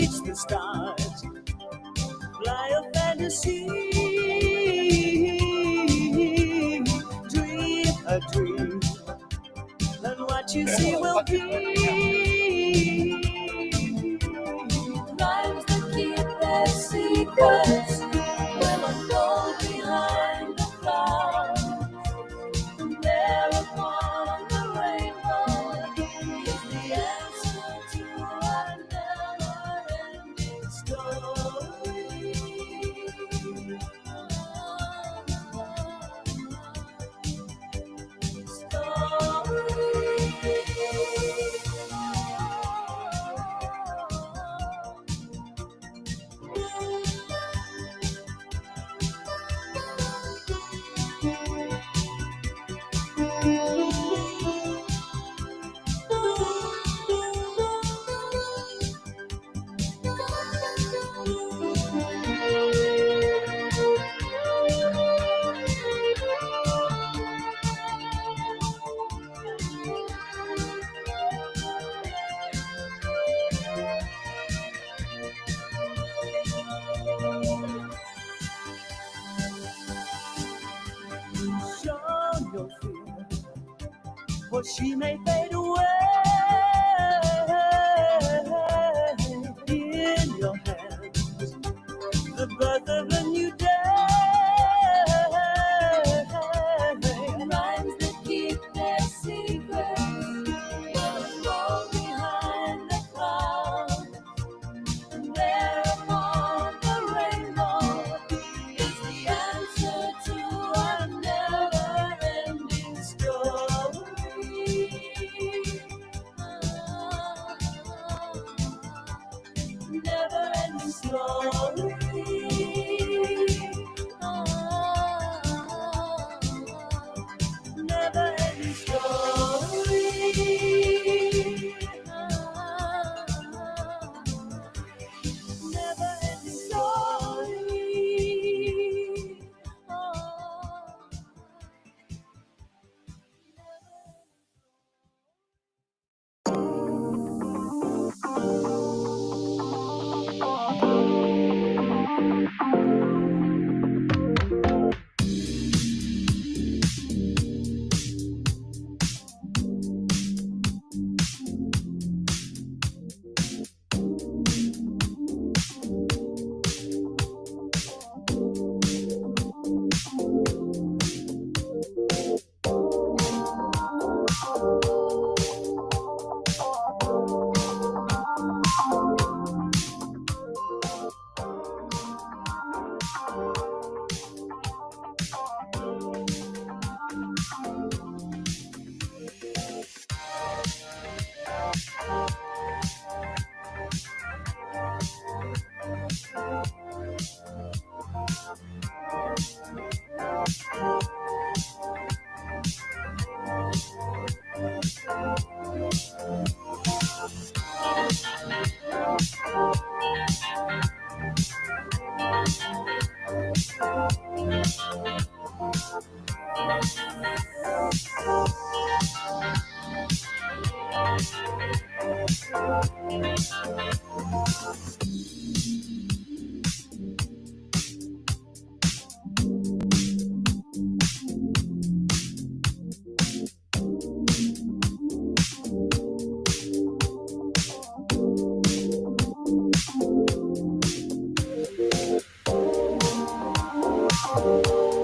reach the stars. Fly a fantasy, dream a dream, and what you see will be. Rhymes that keep their secrets will unfold behind the clouds. And there upon the rainbow is the answer to our never-ending story. Show no fear, for she may fade away. In your hands, the birth of a new day. Rhymes that keep their secrets will fall behind the cloud. And there upon the rainbow is the answer to our never-ending story. Never-ending story. Never-ending story. Never-ending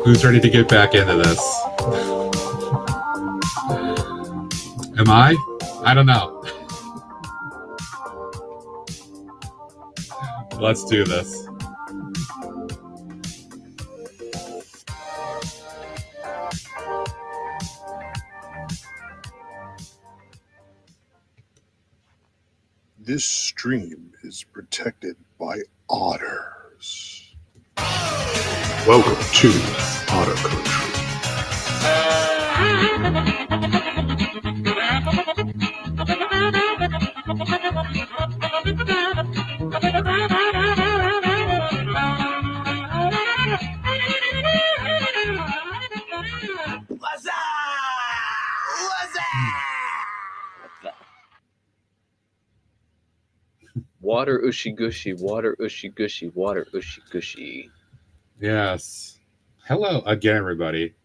Who's ready to get back into this? Am I? I don't know. Let's do this. This stream is protected by otters. Welcome to Otter Country. What's up? What's up? Water ushy gushy, water ushy gushy, water ushy gushy. Yes. Hello again, everybody.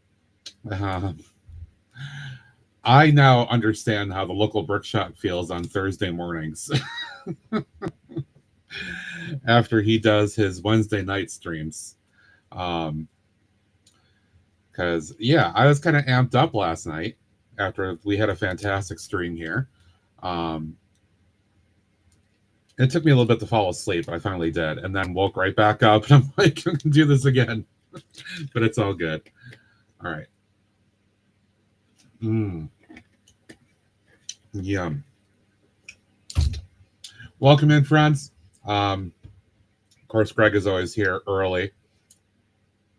I now understand how the local brick shop feels on Thursday mornings after he does his Wednesday night streams. Because, yeah, I was kind of amped up last night after we had a fantastic stream here. It took me a little bit to fall asleep, but I finally did, and then woke right back up, and I'm like, I can do this again. But it's all good. All right. Yum. Welcome in, friends. Of course, Greg is always here early.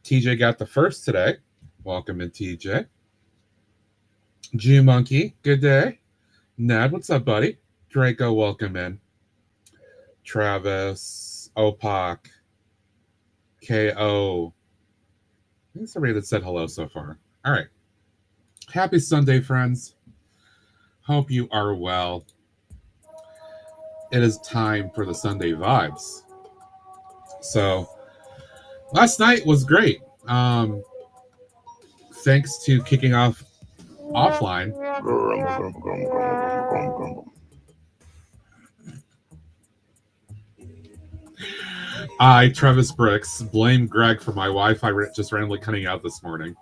TJ got the first today. Welcome in, TJ. G Monkey, good day. Ned, what's up, buddy? Draco, welcome in. Travis, Opak, KO. I think somebody that said hello so far. All right. Happy Sunday, friends. Hope you are well. It is time for the Sunday Vibes. So, last night was great. Thanks to kicking off offline. I, Travis Bricks, blame Greg for my Wi-Fi just randomly cutting out this morning.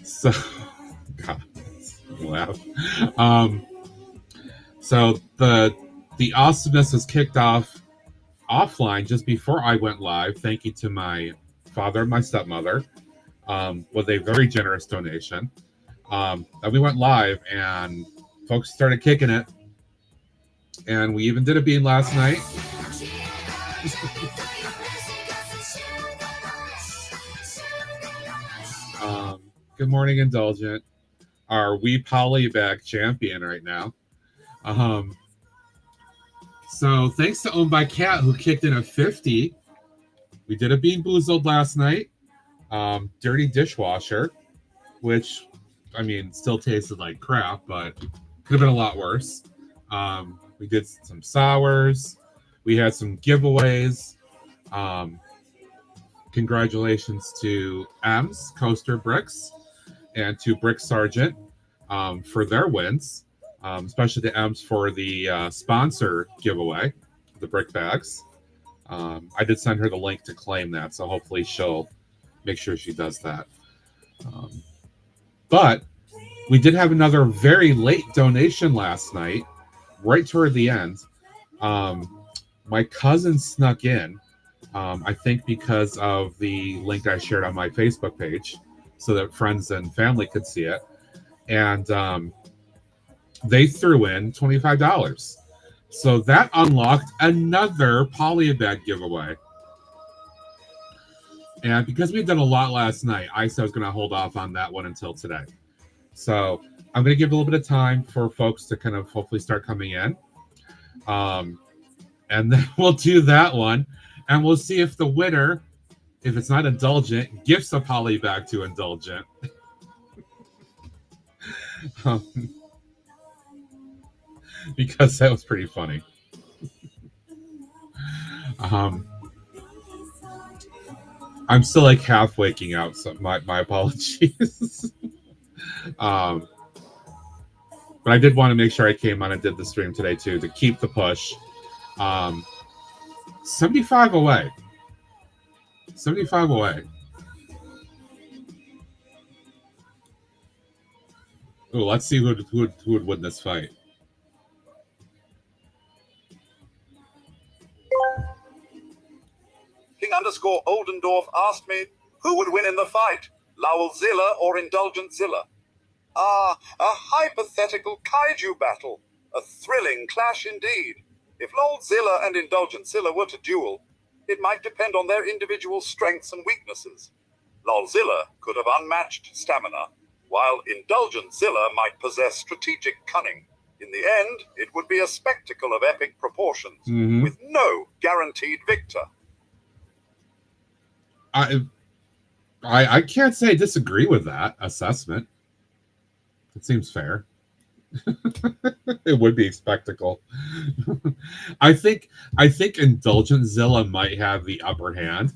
So, God, laugh. So the awesomeness was kicked off offline just before I went live. Thank you to my father and my stepmother with a very generous donation. And we went live and folks started kicking it. And we even did a bean last night. Good morning, Indulgent. Our wee polybag champion right now. So thanks to Owned by Cat who kicked in a 50. We did a Bean Boozled last night. Dirty dishwasher, which, I mean, still tasted like crap, but could have been a lot worse. We did some sours. We had some giveaways. Congratulations to M's, Coaster Bricks, and to Brick Sergeant for their wins. Especially to M's for the sponsor giveaway, the brick bags. I did send her the link to claim that, so hopefully she'll make sure she does that. But we did have another very late donation last night, right toward the end. My cousin snuck in, I think because of the link I shared on my Facebook page, so that friends and family could see it. And they threw in $25. So that unlocked another polybag giveaway. And because we've done a lot last night, I said I was going to hold off on that one until today. So I'm going to give a little bit of time for folks to kind of hopefully start coming in. And then we'll do that one. And we'll see if the winner, if it's not Indulgent, gifts a polybag to Indulgent. Because that was pretty funny. I'm still like half waking up, so my apologies. But I did want to make sure I came on and did the stream today too to keep the push. 75 away. 75 away. Oh, let's see who would win this fight. King_Oldendorf asked me, who would win in the fight, Lowellzilla or Indulgentzilla? Ah, a hypothetical kaiju battle. A thrilling clash indeed. If Lowellzilla and Indulgentzilla were to duel, it might depend on their individual strengths and weaknesses. Lowellzilla could have unmatched stamina, while Indulgentzilla might possess strategic cunning. In the end, it would be a spectacle of epic proportions, with no guaranteed victor. I can't say I disagree with that assessment. It seems fair. It would be a spectacle. I think Indulgent Zilla might have the upper hand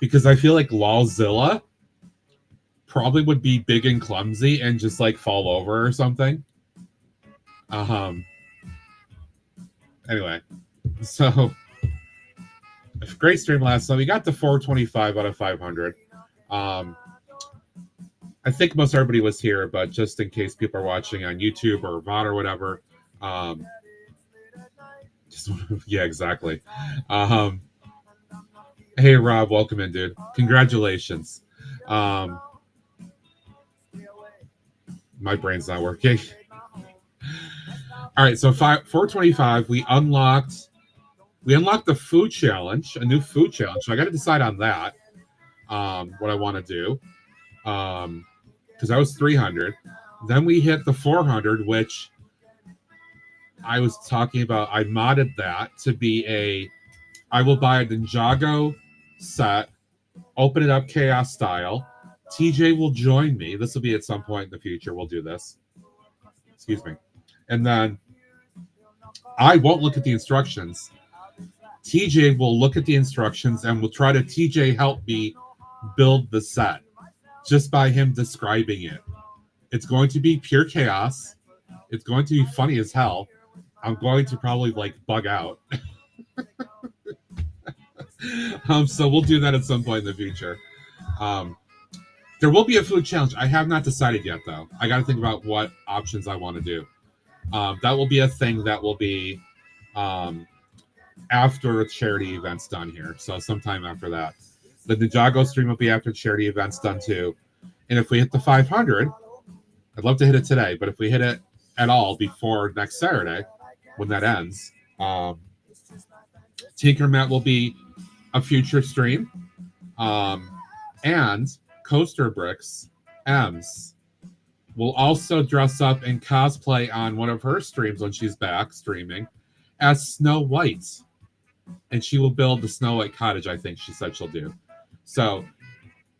because I feel like Lolzilla probably would be big and clumsy and just like fall over or something. Anyway, so great stream last night. We got to 425 out of 500. I think most everybody was here, but just in case people are watching on YouTube or VOD or whatever, yeah, exactly. Hey, Rob, welcome in, dude. Congratulations. My brain's not working. All right, so 425. We unlocked the food challenge, a new food challenge. So I got to decide on that. What I want to do. Because that was 300. Then we hit the 400, which I was talking about. I modded that to be I will buy a Ninjago set, open it up chaos style. TJ will join me. This will be at some point in the future. We'll do this. Excuse me. And then I won't look at the instructions. TJ will look at the instructions and will try to TJ help me build the set just by him describing it. It's going to be pure chaos. It's going to be funny as hell. I'm going to probably like bug out. So we'll do that at some point in the future. There will be a food challenge. I have not decided yet, though. I got to think about what options I want to do. That will be a thing that will be after charity event's done here. So sometime after that. The Ninjago stream will be after charity event's done too. And if we hit the 500, I'd love to hit it today. But if we hit it at all before next Saturday, when that ends, Tinkermat will be a future stream. And Coaster Bricks, Ems, will also dress up and cosplay on one of her streams when she's back streaming as Snow White. And she will build the Snow White cottage, I think she said she'll do. So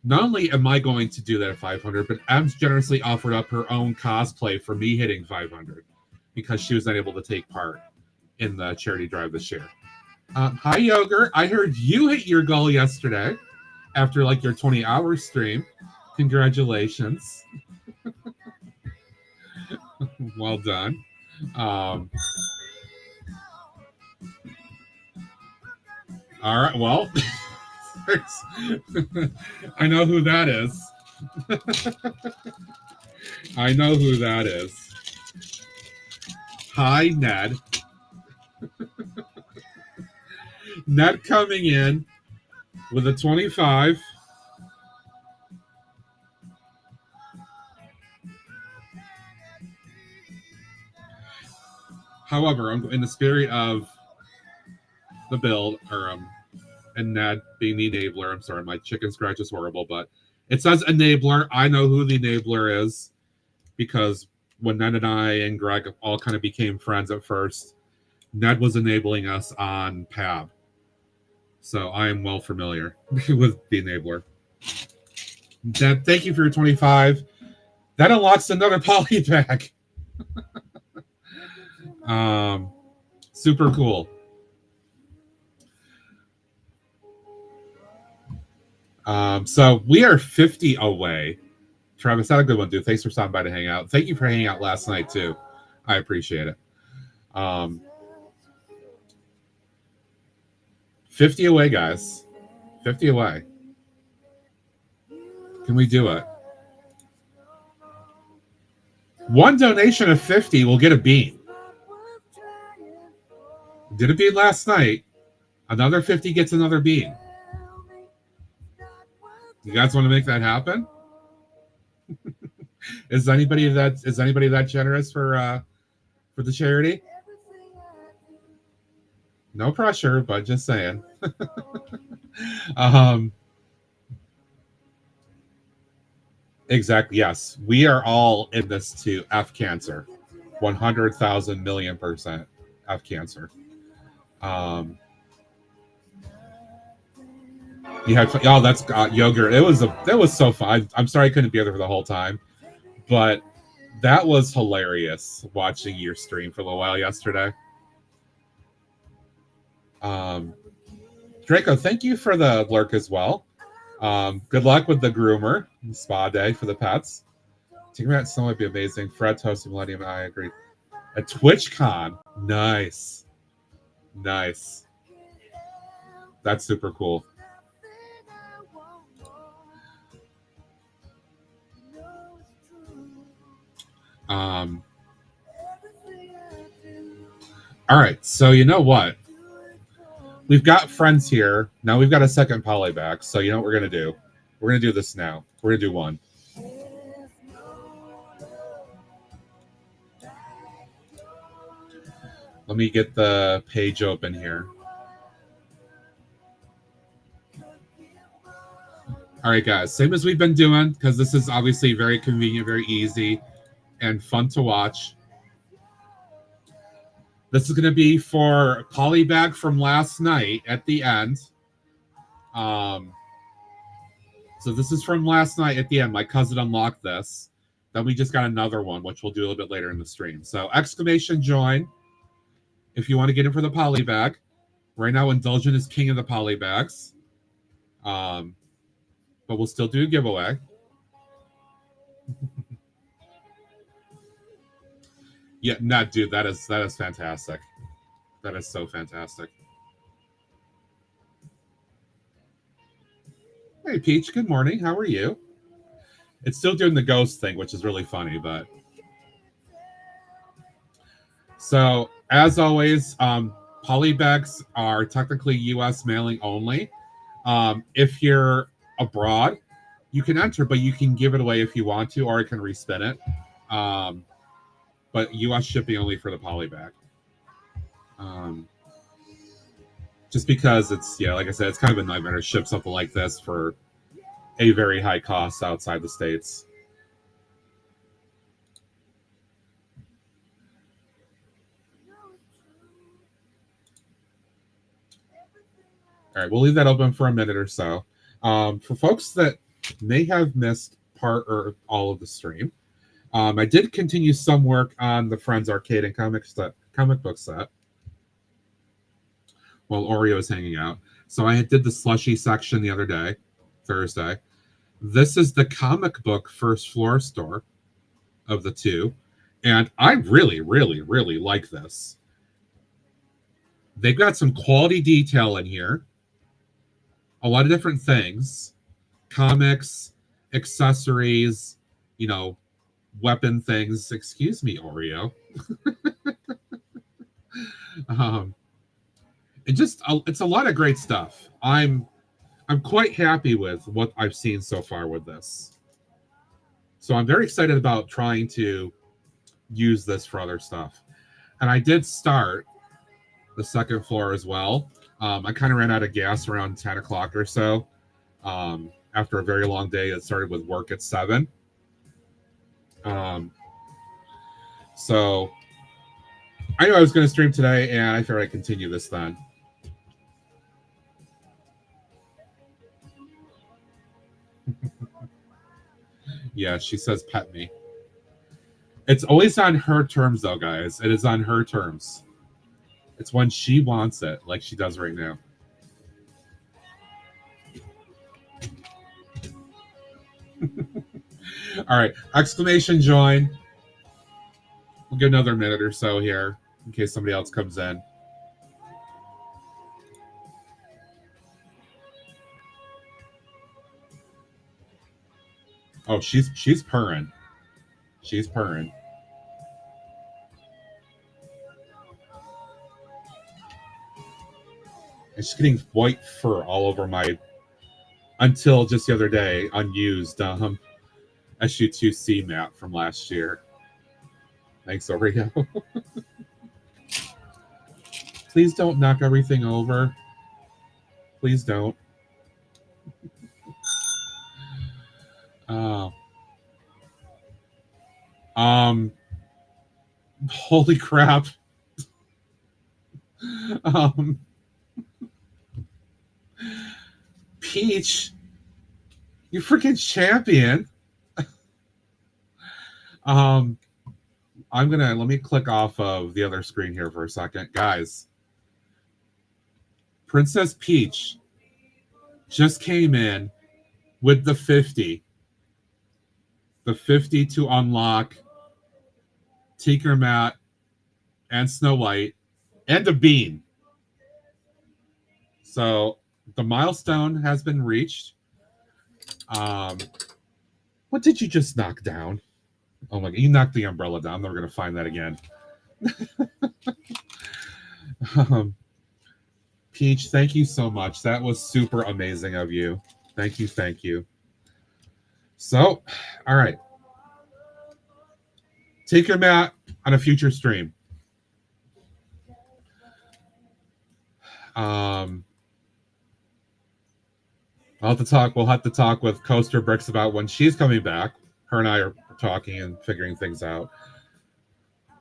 not only am I going to do that at 500, but Ems generously offered up her own cosplay for me hitting 500 because she was unable to take part in the charity drive this year. Hi, Yogurt. I heard you hit your goal yesterday after like your 20-hour stream. Congratulations. Well done. All right, well, I know who that is. I know who that is. Hi, Ned. Ned coming in with a 25. However, I'm in the spirit of the build, and Ned being the enabler. I'm sorry, my chicken scratch is horrible, but it says enabler. I know who the enabler is because when Ned and I and Greg all kind of became friends at first, Ned was enabling us on PAB. So I am well familiar with the enabler. Ned, thank you for your 25. That unlocks another poly pack. Super cool. So we are 50 away. Travis, had a good one, dude. Thanks for stopping by to hang out. Thank you for hanging out last night too. I appreciate it. 50 away, guys. 50 away. Can we do it? One donation of 50 will get a bean. Did a bean last night. Another 50 gets another bean. You guys want to make that happen? Is anybody that generous for the charity? No pressure, but just saying. Exactly. Yes, we are all in this to F cancer. 100,000 million% F cancer. You had that's yogurt. It was so fun. I'm sorry I couldn't be there for the whole time, but that was hilarious watching your stream for a little while yesterday. Draco, thank you for the lurk as well. Good luck with the groomer and spa day for the pets. Taking that snow would be amazing. Fred Toasty Millennium and I agree. A TwitchCon. Nice. Nice. That's super cool. All right, so you know what? We've got friends here. Now we've got a second polyback. So you know what we're going to do? We're going to do this now. We're going to do one. Let me get the page open here. All right, guys. Same as we've been doing, because this is obviously very convenient, very easy, and fun to watch. This is going to be for polybag from last night at the end. So this is from last night at the end. My cousin unlocked this. Then we just got another one, which we'll do a little bit later in the stream. So exclamation join if you want to get in for the polybag. Right now, Indulgent is king of the polybags. But we'll still do a giveaway. Yeah, no, dude, that is fantastic. That is so fantastic. Hey, Peach, good morning. How are you? It's still doing the ghost thing, which is really funny, but... So, as always, polybags are technically U.S. mailing only. If you're abroad, you can enter, but you can give it away if you want to, or I can respin it. But U.S. shipping only for the polybag. Just because it's, yeah, like I said, it's kind of a nightmare to ship something like this for a very high cost outside the States. All right, we'll leave that open for a minute or so. For folks that may have missed part or all of the stream, I did continue some work on the Friends Arcade and comic book set while Oreo is hanging out. So I did the slushy section the other day, Thursday. This is the comic book first floor store of the two. And I really, really, really like this. They've got some quality detail in here. A lot of different things. Comics, accessories, you know, weapon things. Excuse me, Oreo. It's a lot of great stuff. I'm quite happy with what I've seen so far with this. So I'm very excited about trying to use this for other stuff. And I did start the second floor as well. I kind of ran out of gas around 10 o'clock or so. After a very long day, it started with work at 7. So I knew I was going to stream today, and I figured I'd continue this then. Yeah, she says pet me. It's always on her terms, though, guys. It is on her terms. It's when she wants it, like she does right now. All right, exclamation join. We'll give another minute or so here in case somebody else comes in. Oh, she's purring. She's purring. And she's getting white fur all over my, until just the other day, unused SU2C mat from last year. Thanks, Oreo. Please don't knock everything over. Please don't. Holy crap. Peach, you freaking champion. Let me click off of the other screen here for a second. Guys, Princess Peach just came in with the 50. The 50 to unlock Tinker Mat and Snow White and a bean. So the milestone has been reached. What did you just knock down? Oh my God, you knocked the umbrella down. I'm never going to find that again. Peach, thank you so much. That was super amazing of you. Thank you, thank you. So, all right. Take your mat on a future stream. We'll have to talk with Coaster Bricks about when she's coming back. Her and I are talking and figuring things out.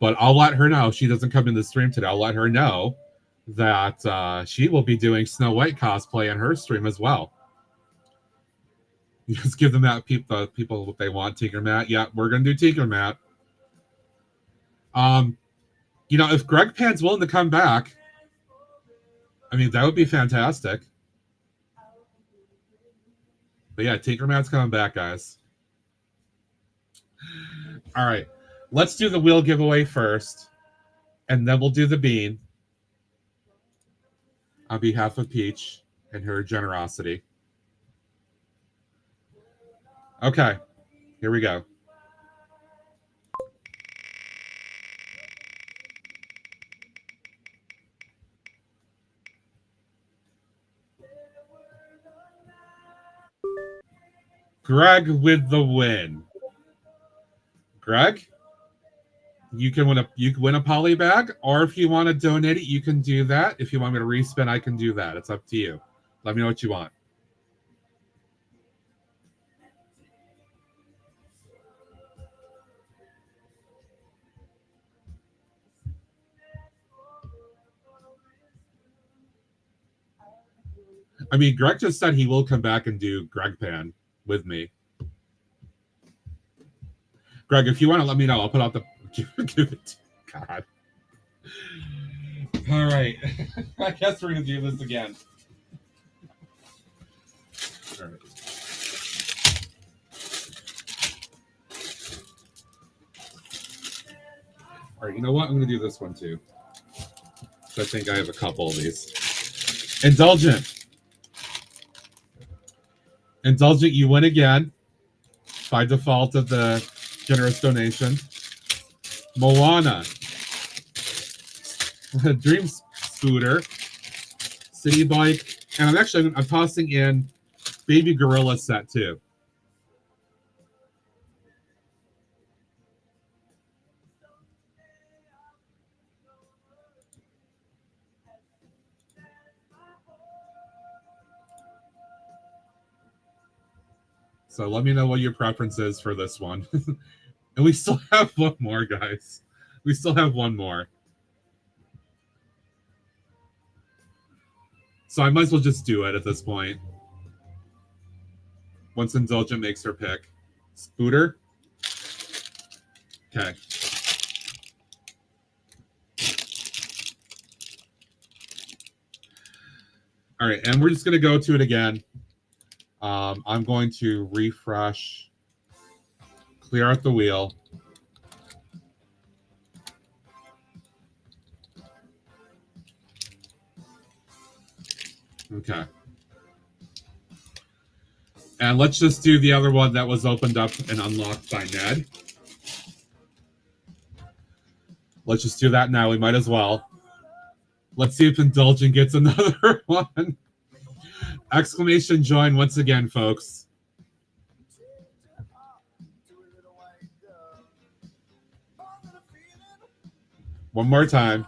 But I'll let her know if she doesn't come in the stream today. I'll let her know that she will be doing Snow White cosplay in her stream as well. You just give them that people what they want. Tinker Mat. Yeah, we're gonna do Tinker Mat. If Greg Pan's willing to come back, I mean that would be fantastic. But yeah, Tinker Mat's coming back, guys. All right, let's do the wheel giveaway first, and then we'll do the bean on behalf of Peach and her generosity. Okay, here we go. Greg with the win. Greg, you can win a poly bag, or if you want to donate it, you can do that. If you want me to respin, I can do that. It's up to you. Let me know what you want. I mean, Greg just said he will come back and do Greg Pan with me. Greg, if you want to let me know, I'll put out the give it to God. All right. I guess we're gonna do this again. All right. All right, you know what? I'm gonna do this one too. So I think I have a couple of these. Indulgent, you win again by default of the generous donation. Moana, Dream Scooter, City Bike, and I'm tossing in Baby Gorilla set too. So let me know what your preference is for this one. And we still have one more, guys. We still have one more. So I might as well just do it at this point. Once Indulgent makes her pick. Scooter. Okay. All right, and we're just going to go to it again. I'm going to refresh, clear out the wheel. Okay. And let's just do the other one that was opened up and unlocked by Ned. Let's just do that now. We might as well. Let's see if Indulgent gets another one. Exclamation join once again, folks. One more time.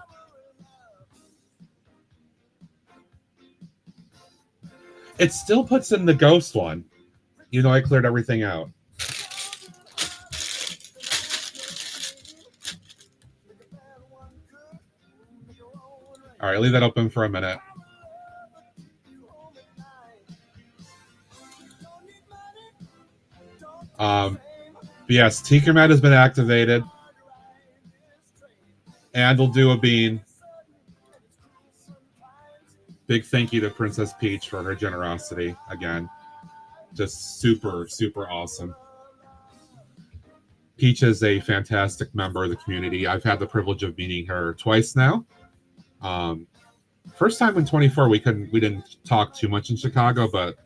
It still puts in the ghost one. You know, I cleared everything out. All right, leave that open for a minute. But yes, Tinkermat has been activated. And we'll do a bean. Big thank you to Princess Peach for her generosity again. Just super, super awesome. Peach is a fantastic member of the community. I've had the privilege of meeting her twice now. First time in 24, we didn't talk too much in Chicago, but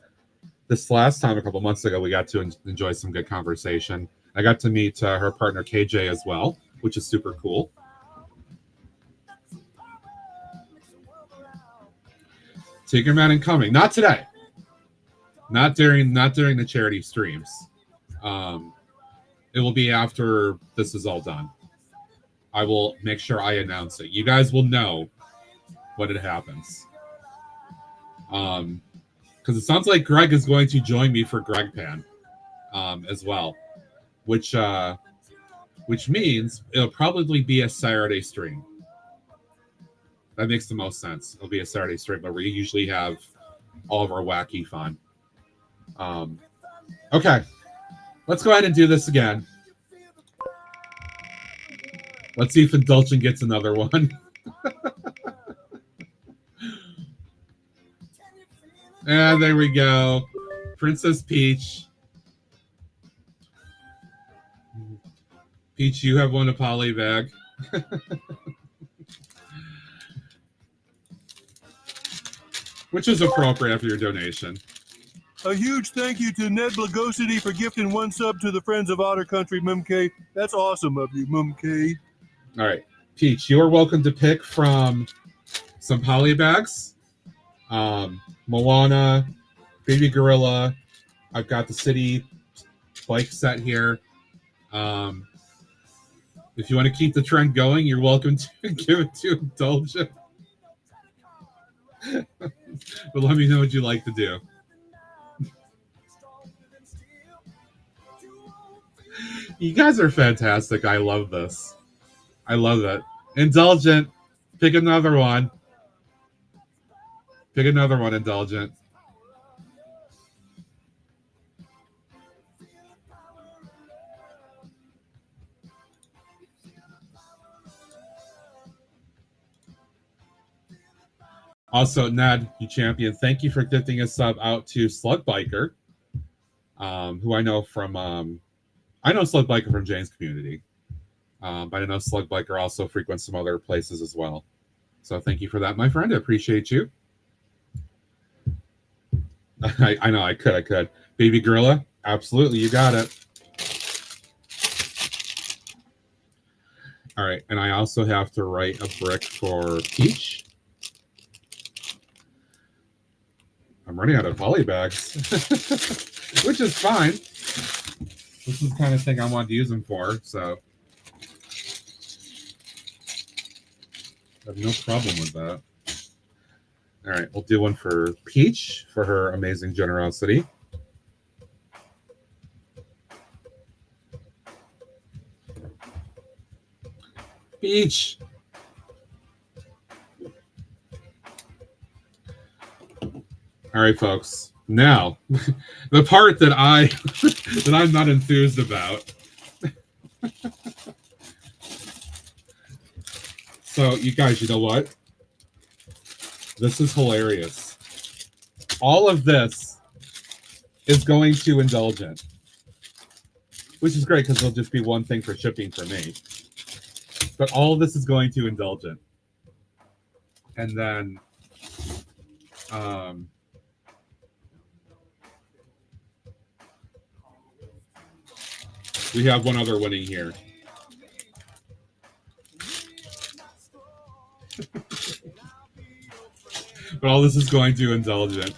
this last time, a couple months ago, we got to enjoy some good conversation. I got to meet her partner KJ as well, which is super cool. Tinkerman incoming. Not today. Not during the charity streams. It will be after this is all done. I will make sure I announce it. You guys will know when it happens. Because it sounds like Greg is going to join me for Greg Pan as well, which means it'll probably be a Saturday stream. That makes the most sense. It'll be a Saturday stream, but we usually have all of our wacky fun. Okay, let's go ahead and do this again. Let's see if Indulgent gets another one. And there we go. Princess Peach. Peach, you have won a poly bag. Which is appropriate after your donation. A huge thank you to Ned Blagosity for gifting 1 sub to the Friends of Otter Country, Mumk. That's awesome of you, Mumk. All right. Peach, you are welcome to pick from some poly bags. Moana, Baby Gorilla. I've got the city bike set here. If you want to keep the trend going, you're welcome to give it to Indulgent. But let me know what you like to do. You guys are fantastic. I love this. I love it. Indulgent, pick another one. Pick another one, Indulgent. Also, Ned, you champion, thank you for gifting a sub out to Slug Biker, who I know from, I know Slug Biker from Jane's community, but I know Slug Biker also frequents some other places as well. So thank you for that, my friend. I appreciate you. I know, I could. Baby Gorilla, absolutely, you got it. All right, and I also have to write a brick for Peach. I'm running out of poly bags, which is fine. This is the kind of thing I wanted to use them for, so I have no problem with that. All right, we'll do one for Peach for her amazing generosity. Peach. All right, folks. Now, the part that I'm not enthused about. So, you guys, you know what? This is hilarious. All of this is going to Indulgent, which is great because it'll just be one thing for shipping for me. But all of this is going to Indulgent. And then we have one other winning here. But all this is going to Indulgent.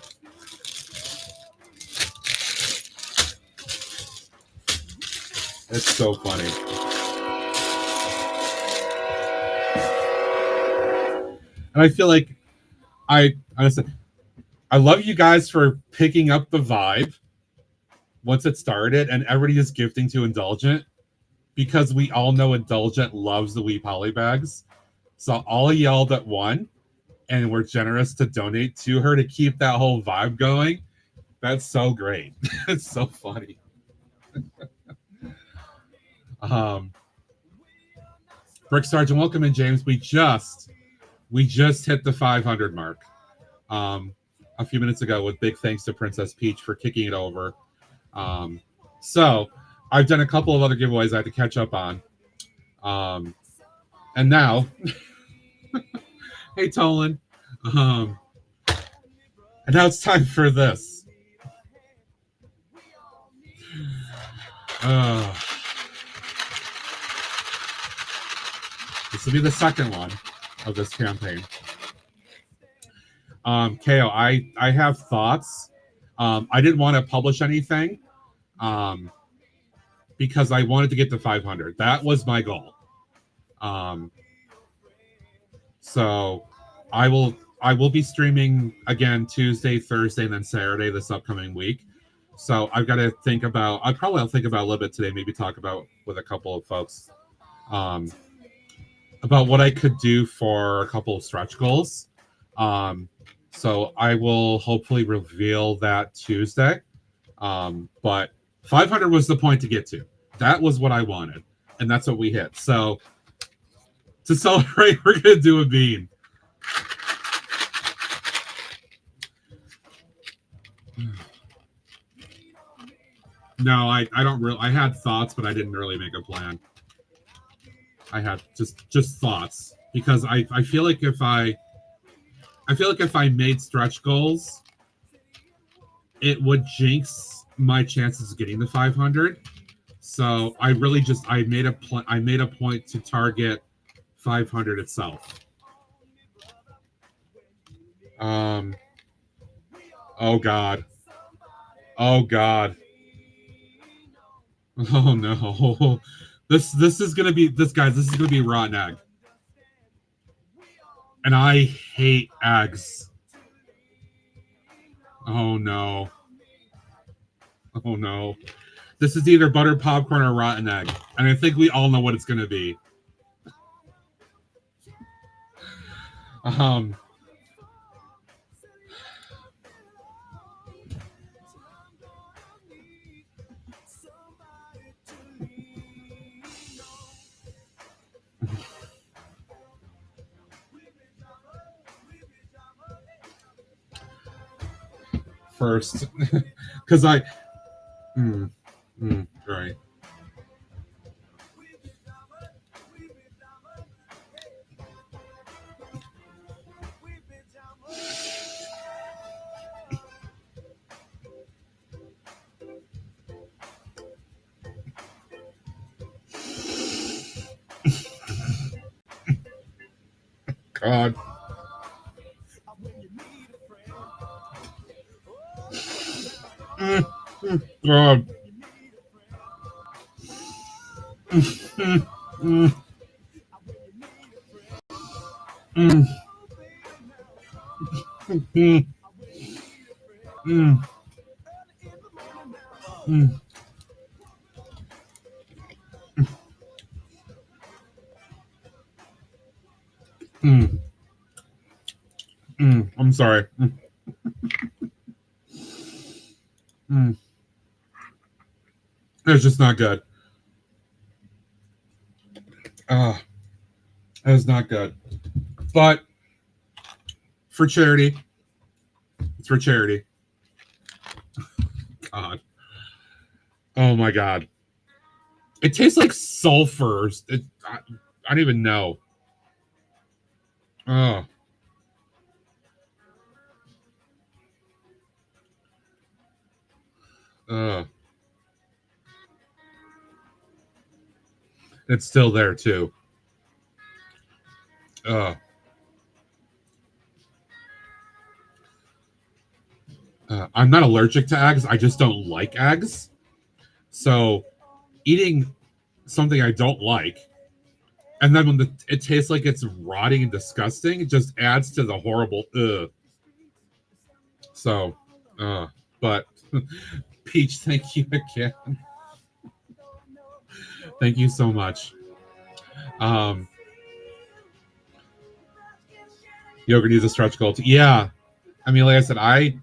It's so funny. And I feel like I love you guys for picking up the vibe once it started and everybody is gifting to Indulgent because we all know Indulgent loves the wee poly bags. So all of y'all that won and we're generous to donate to her to keep that whole vibe going. That's so great. It's so funny. Brick Sergeant, welcome in, James. We just hit the 500 mark a few minutes ago, with big thanks to Princess Peach for kicking it over. So I've done a couple of other giveaways I had to catch up on. And now, hey, Tolan. And now it's time for this. This will be the second one of this campaign. KO, I have thoughts. I didn't want to publish anything because I wanted to get to 500. That was my goal. So I will be streaming again Tuesday, Thursday, and then Saturday this upcoming week. So I've got to think about. I'll think about a little bit today. Maybe talk about with a couple of folks about what I could do for a couple of stretch goals. So I will hopefully reveal that Tuesday. But 500 was the point to get to. That was what I wanted, and that's what we hit. So to celebrate, we're gonna do a bean. No, I don't really. I had thoughts, but I didn't really make a plan. I had just thoughts, because I feel like if I made stretch goals, it would jinx my chances of getting the 500. So I really I made a point to target 500 itself. Oh God. Oh God. Oh no. This is gonna be this is gonna be rotten egg. And I hate eggs. Oh no. Oh no. This is either buttered popcorn or rotten egg. And I think we all know what it's gonna be. First, because right. God. God. I'm sorry. It's just not good. It's not good. But for charity. It's for charity. God. Oh my God. It tastes like sulfur. I don't even know. Oh. It's still there too. I'm not allergic to eggs. I just don't like eggs. So eating something I don't like, and then when it tastes like it's rotting and disgusting, it just adds to the horrible So, but Peach, thank you again. Thank you so much. Yogurt needs a stretch goal too. Yeah. I mean, like I said, I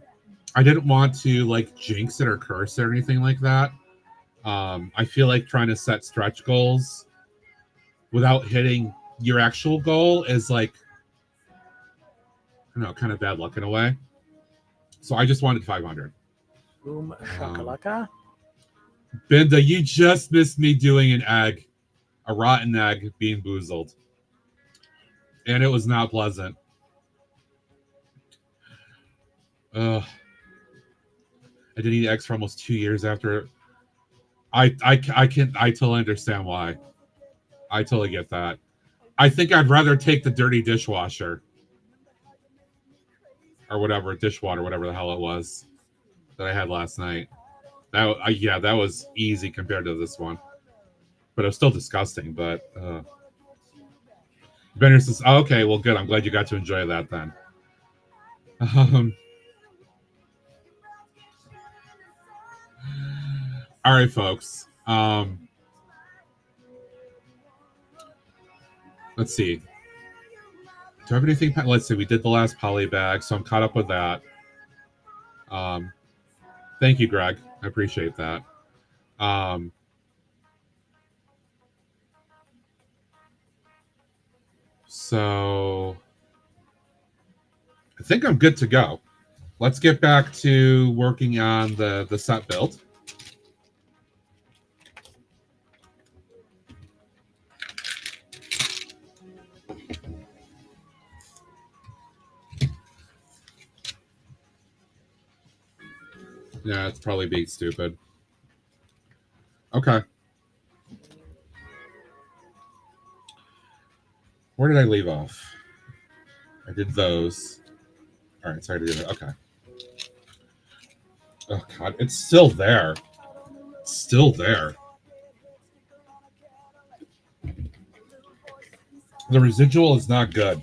didn't want to like jinx it or curse it or anything like that. I feel like trying to set stretch goals without hitting your actual goal is like, I don't know, kind of bad luck in a way. So I just wanted 500. Boom shakalaka. Binda, you just missed me doing an egg, a rotten egg being boozled. And it was not pleasant. I didn't eat eggs for almost 2 years after. I totally understand why. I totally get that. I think I'd rather take the dirty dishwasher or whatever, dishwater, whatever the hell it was that I had last night. That was easy compared to this one, but it was still disgusting. But Benner says, oh, "Okay, well, good. I'm glad you got to enjoy that then." All right, folks. Let's see. Do I have anything? Let's see. We did the last poly bag, so I'm caught up with that. Thank you, Greg. I appreciate that. So I think I'm good to go. Let's get back to working on the set build. Yeah, it's probably being stupid. Okay. Where did I leave off? I did those. All right, sorry to do that. Okay. Oh, God. It's still there. It's still there. The residual is not good.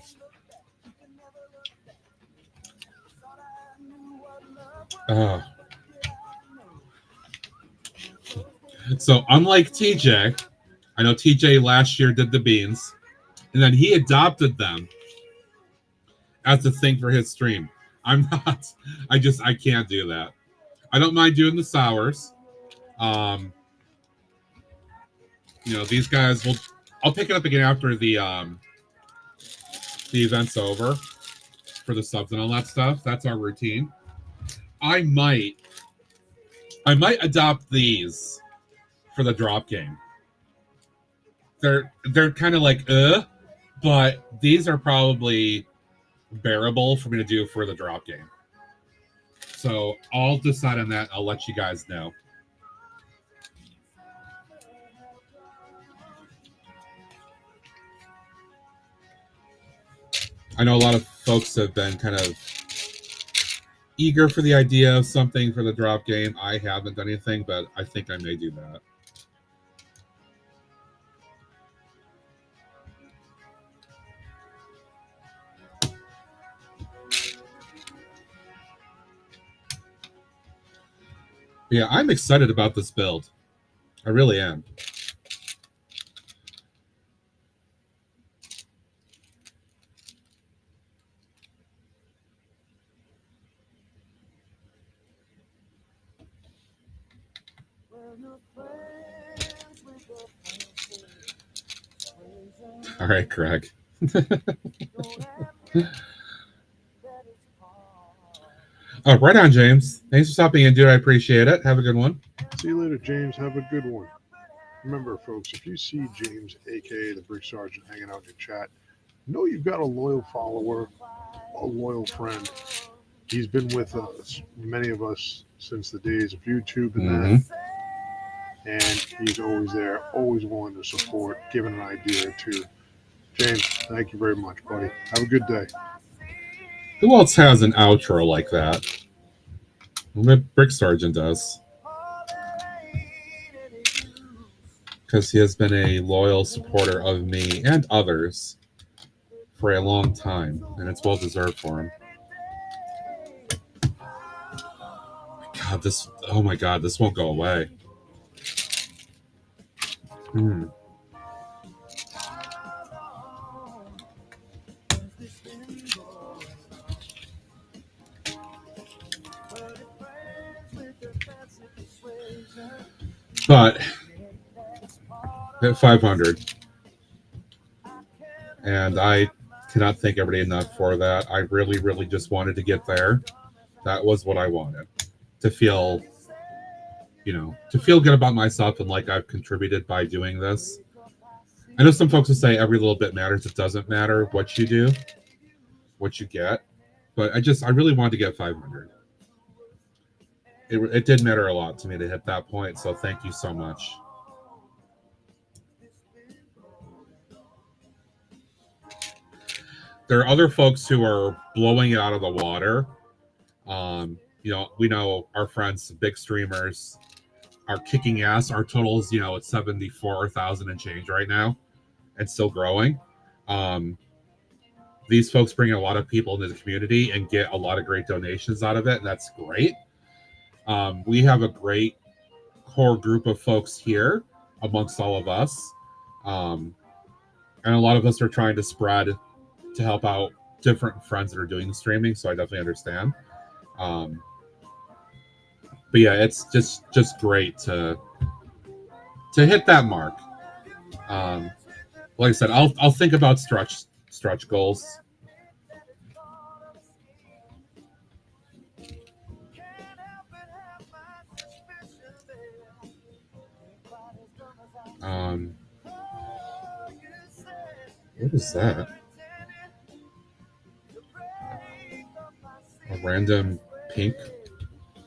So unlike TJ, I know TJ last year did the beans, and then he adopted them as a thing for his stream. I'm not. I can't do that. I don't mind doing the sours. These guys will. I'll pick it up again after the event's over for the subs and all that stuff. That's our routine. I might adopt these for the drop game. They're kind of like but these are probably bearable for me to do for the drop game. So I'll decide on that. I'll let you guys know. I know a lot of folks have been kind of eager for the idea of something for the drop game. I haven't done anything, but I think I may do that. Yeah, I'm excited about this build. I really am. All right, Craig. Oh, right on, James. Thanks for stopping in, dude. I appreciate it. Have a good one. See you later, James. Have a good one. Remember, folks, if you see James, a.k.a. the Brick Sergeant, hanging out in your chat, know you've got a loyal follower, a loyal friend. He's been with us, many of us, since the days of YouTube and that. And he's always there, always willing to support, giving an idea or two. James, thank you very much, buddy. Have a good day. Who else has an outro like that? Brick Sergeant does. Because he has been a loyal supporter of me and others for a long time, and it's well deserved for him. Oh my God, this won't go away. But at 500, and I cannot thank everybody enough for that. I really, really just wanted to get there. That was what I wanted, to feel, to feel good about myself and like I've contributed by doing this. I know some folks will say every little bit matters. It doesn't matter what you do, what you get. But I really wanted to get 500. It did matter a lot to me to hit that point. So thank you so much. There are other folks who are blowing it out of the water. We know our friends, big streamers, are kicking ass. Our totals, it's 74,000 and change right now, and still growing. These folks bring a lot of people into the community and get a lot of great donations out of it, and that's great. We have a great core group of folks here amongst all of us, and a lot of us are trying to spread to help out different friends that are doing the streaming, so I definitely understand. But yeah, it's just great to hit that mark. Like I said, I'll think about stretch goals. What is that? A random pink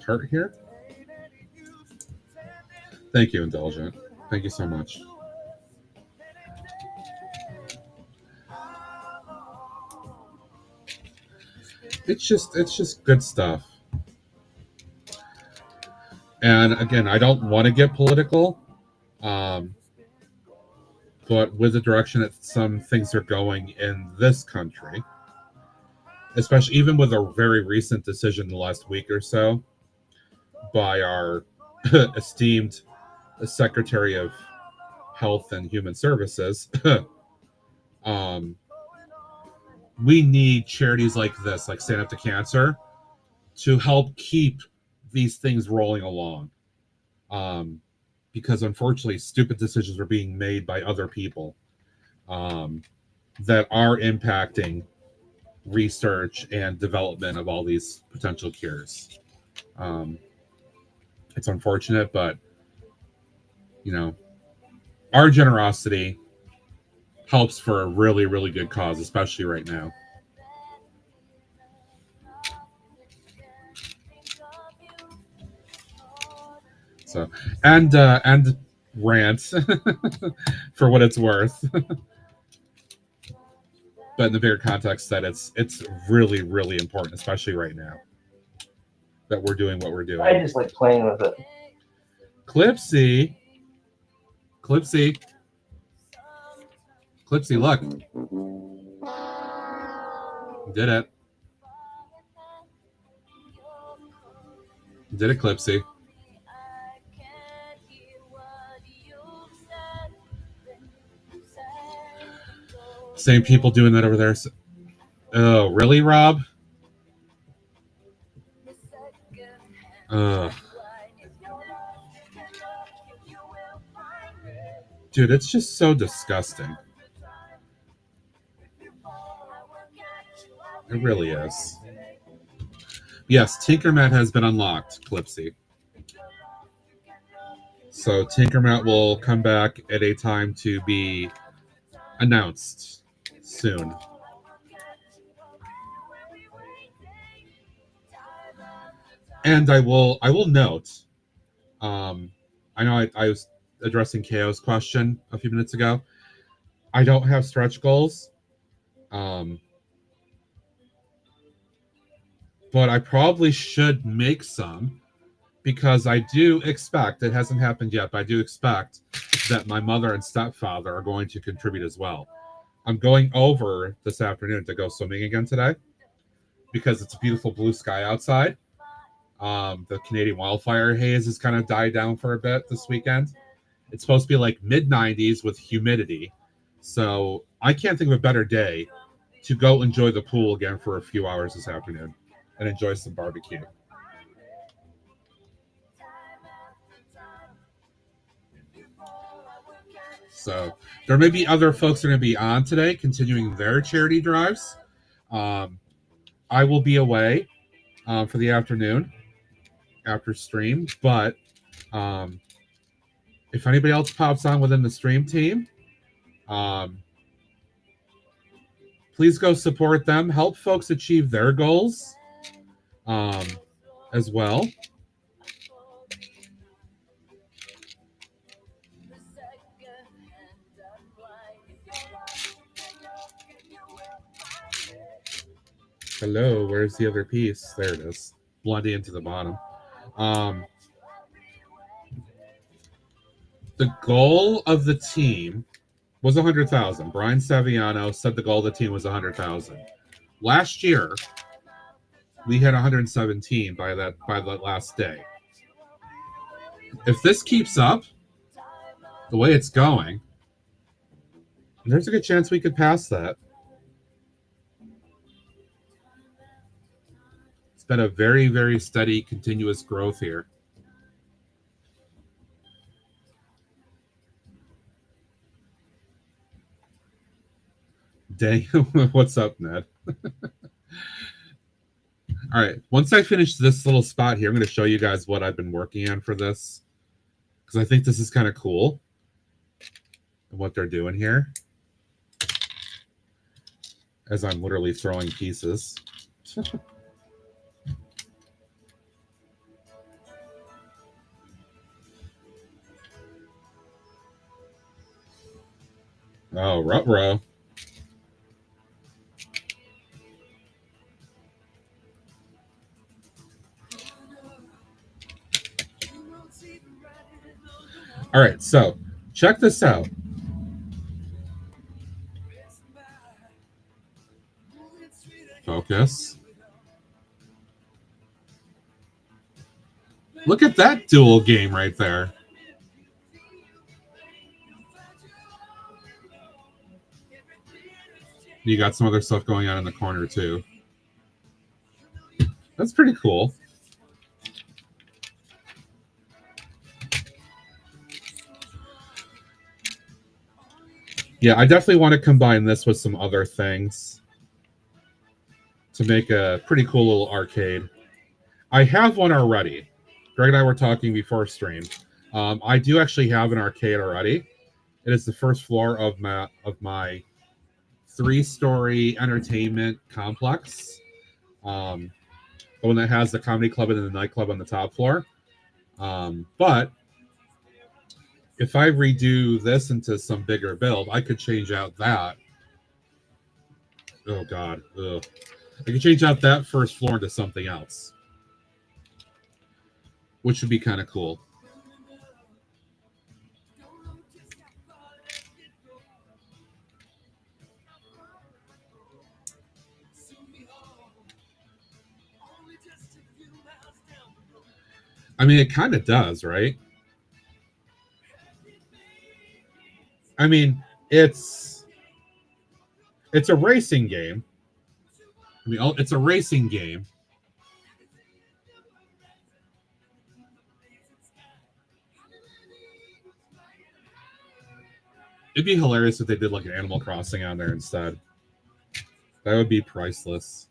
heart here? Thank you, Indulgent. Thank you so much. It's just good stuff. And again, I don't want to get political, but with the direction that some things are going in this country, especially even with a very recent decision in the last week or so by our esteemed Secretary of Health and Human Services, we need charities like this, like Stand Up to Cancer, to help keep these things rolling along. Because unfortunately, stupid decisions are being made by other people that are impacting research and development of all these potential cures. It's unfortunate, but our generosity helps for a really, really good cause, especially right now. So, and rant for what it's worth. But in the bigger context that it's really, really important, especially right now, that we're doing what we're doing. I just like playing with it. Clipsy, look. Did it. Did it, Clipsy. Same people doing that over there. Oh, really, Rob? Dude, it's just so disgusting. It really is. Yes, Tinkermat has been unlocked, Clipsy. So Tinkermat will come back at a time to be announced soon. And I will note, I know I was addressing KO's question a few minutes ago. I don't have stretch goals. But I probably should make some, because I do expect, it hasn't happened yet, but I do expect that my mother and stepfather are going to contribute as well. I'm going over this afternoon to go swimming again today because it's a beautiful blue sky outside. The Canadian wildfire haze has kind of died down for a bit this weekend. It's supposed to be like mid-90s with humidity. So I can't think of a better day to go enjoy the pool again for a few hours this afternoon and enjoy some barbecue. So there may be other folks that are going to be on today continuing their charity drives. I will be away for the afternoon after stream, but if anybody else pops on within the stream team, please go support them. Help folks achieve their goals as well. Hello, where's the other piece? There it is. Blending into the bottom. The goal of the team was 100,000. Brian Saviano said the goal of the team was 100,000. Last year, we had 117 by the last day. If this keeps up the way it's going, there's a good chance we could pass that. It's been a very, very steady, continuous growth here. Dang, what's up, Ned? All right, once I finish this little spot here, I'm going to show you guys what I've been working on for this, because I think this is kind of cool and what they're doing here as I'm literally throwing pieces. Oh, ruh-roh. All right, so check this out. Focus. Look at that dual game right there. You got some other stuff going on in the corner too. That's pretty cool. Yeah, I definitely want to combine this with some other things to make a pretty cool little arcade. I have one already. Greg and I were talking before stream. I do actually have an arcade already. It is the first floor of my 3-story entertainment complex. The one that has the comedy club and the nightclub on the top floor. But if I redo this into some bigger build, I could change out that. Oh, God. Ugh. I could change out that first floor into something else, which would be kind of cool. I mean, it kind of does, right? I mean, it's a racing game. I mean, it's a racing game. It'd be hilarious if they did like an Animal Crossing on there instead. That would be priceless.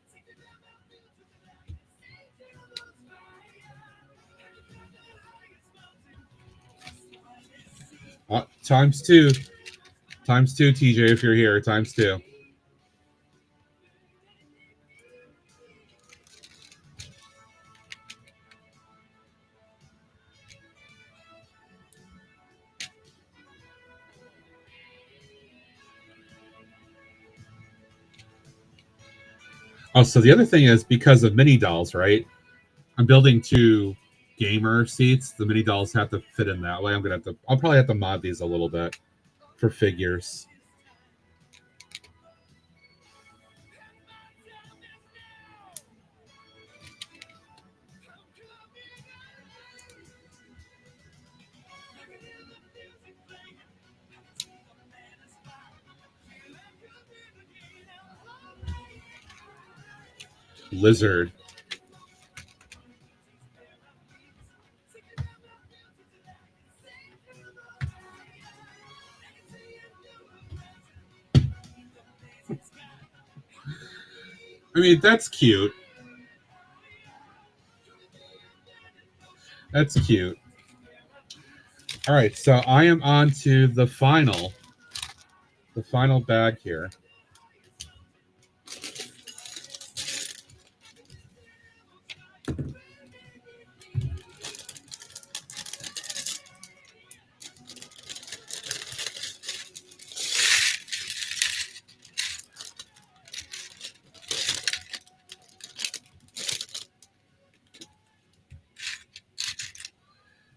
Times two, TJ, if you're here, times 2. Oh, so the other thing is because of mini dolls, right? I'm building 2 gamer seats. The mini dolls have to fit in that way. I'll probably have to mod these a little bit for figures. Lizard. I mean, that's cute. That's cute. All right, so I am on to the final bag here.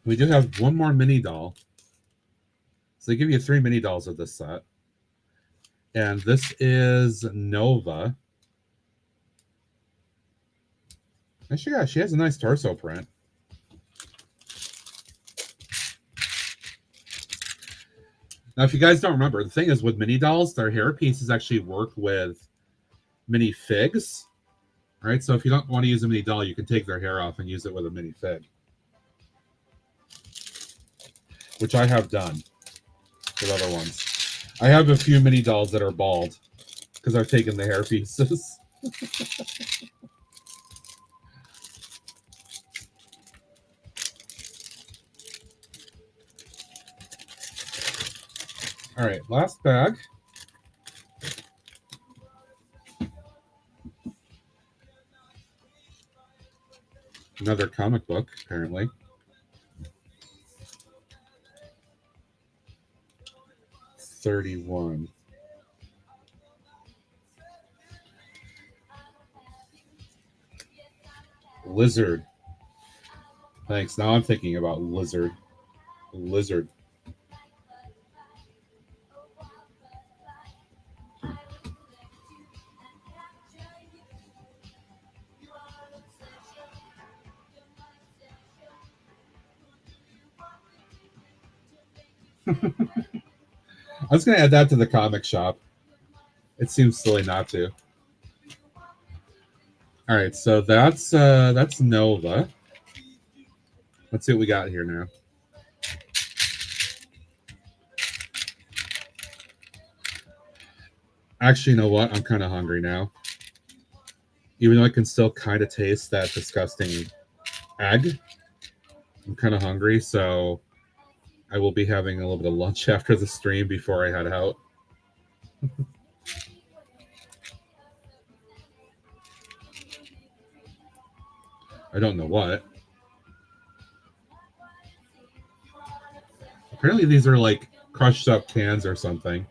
We do have one more mini doll. So they give you 3 mini dolls of this set. And this is Nova. Actually, yeah, she has a nice torso print. Now, if you guys don't remember, the thing is with mini dolls, their hair pieces actually work with mini figs. All right, so if you don't want to use a mini doll, you can take their hair off and use it with a mini fig. Which I have done with other ones. I have a few mini dolls that are bald because I've taken the hair pieces. All right, last bag. Another comic book, apparently. $31. Lizard. Thanks. Now I'm thinking about Lizard. Lizard. I was going to add that to the comic shop. It seems silly not to. All right, so that's Nova. Let's see what we got here now. Actually, you know what? I'm kind of hungry now. Even though I can still kind of taste that disgusting egg, I'm kind of hungry, so I will be having a little bit of lunch after the stream before I head out. I don't know what. Apparently these are like crushed up cans or something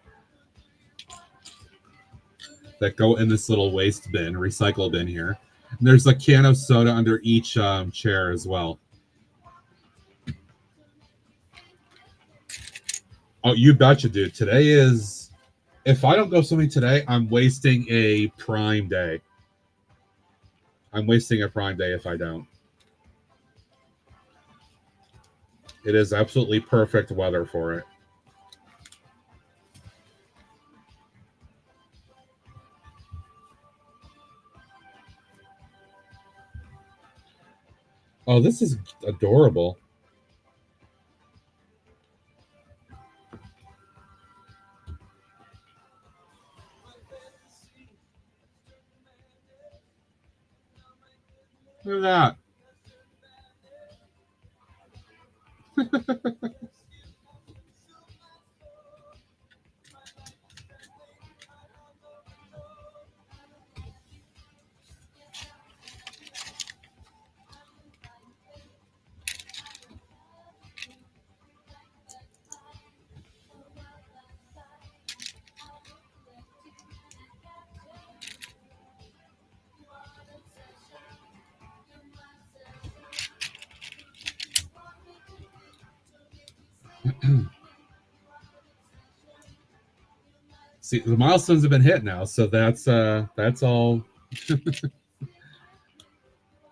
that go in this little waste bin, recycle bin here. And there's a can of soda under each chair as well. Oh, you betcha, dude. Today is... If I don't go swimming today, I'm wasting a prime day. I'm wasting a prime day if I don't. It is absolutely perfect weather for it. Oh, this is adorable. Look at that. See, the milestones have been hit now, so that's all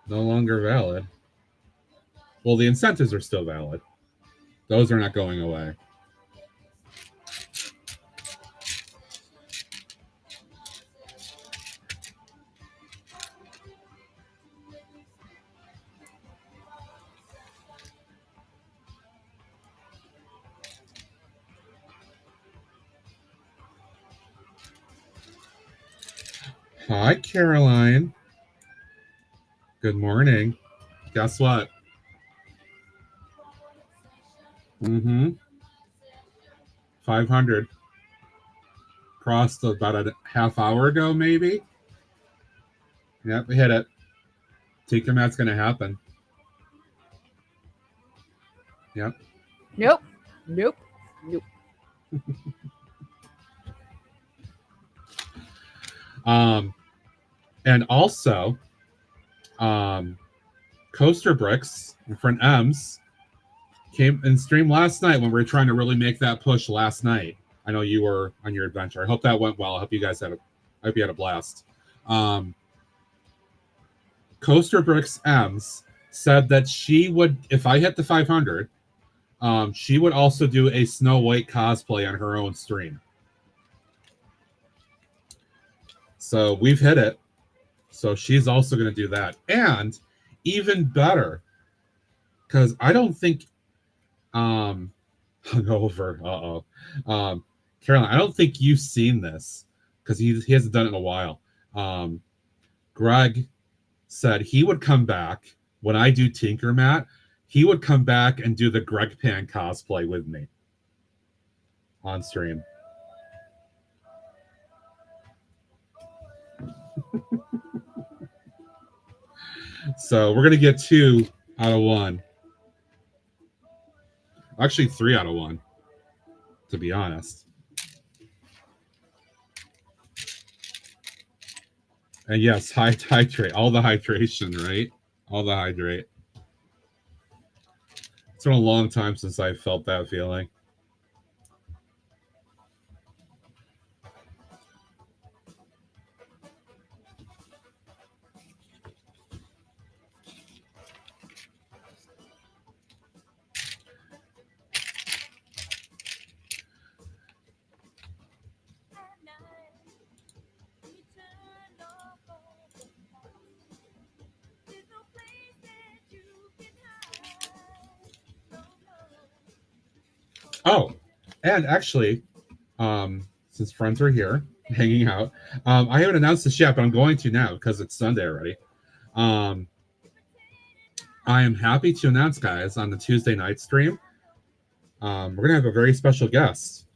no longer valid. Well, the incentives are still valid. Those are not going away. Hi, Caroline. Good morning. Guess what? 500. Crossed about a half hour ago, maybe. Yep, we hit it. Tinker Mat's going to happen. Yep. Nope. Nope. Nope. And also, Coaster Bricks, my friend Ems, came and streamed last night when we were trying to really make that push last night. I know you were on your adventure. I hope that went well. I hope you guys had a blast. Coaster Bricks Ems said that she would, if I hit the 500, she would also do a Snow White cosplay on her own stream. So we've hit it. So she's also going to do that. And even better, because I don't think hungover. Caroline, I don't think you've seen this because he hasn't done it in a while. Greg said he would come back when I do Tinker Mat. He would come back and do the Greg Pan cosplay with me on stream. So we're gonna get 2 out of 1. Actually, 3 out of 1, to be honest. And yes, hydrate. All the hydration, right? All the hydrate. It's been a long time since I felt that feeling. Oh, and actually, since friends are here hanging out, I haven't announced this yet, but I'm going to now because it's Sunday already. I am happy to announce, guys, on the Tuesday night stream, we're gonna have a very special guest.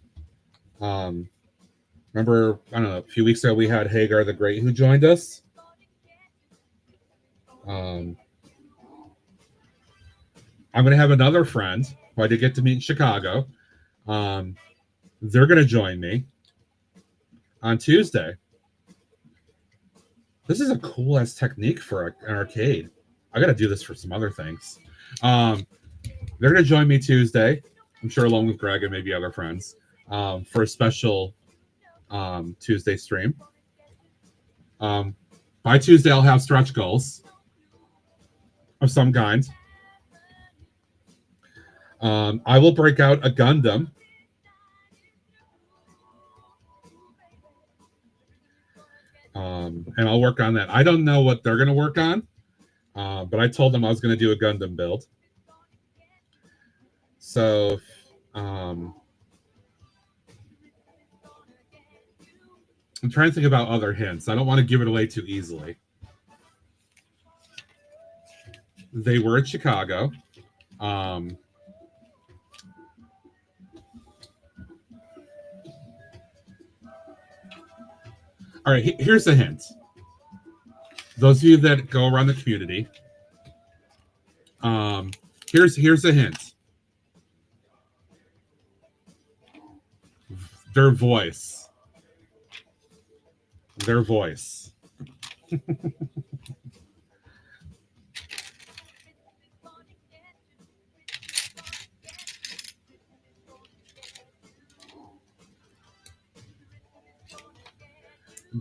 Remember, I don't know, a few weeks ago we had Hagar the Great who joined us. I'm gonna have another friend who I did get to meet in Chicago. They're gonna join me on Tuesday. This is a cool ass technique for an arcade. I gotta do this for some other things. They're gonna join me Tuesday, I'm sure along with Greg and maybe other friends, for a special Tuesday stream. By Tuesday I'll have stretch goals of some kind. I will break out a Gundam. And I'll work on that. I don't know what they're going to work on, but I told them I was going to do a Gundam build. So, I'm trying to think about other hints. I don't want to give it away too easily. They were in Chicago. All right, here's a hint. Those of you that go around the community, here's a hint. Their voice. Their voice.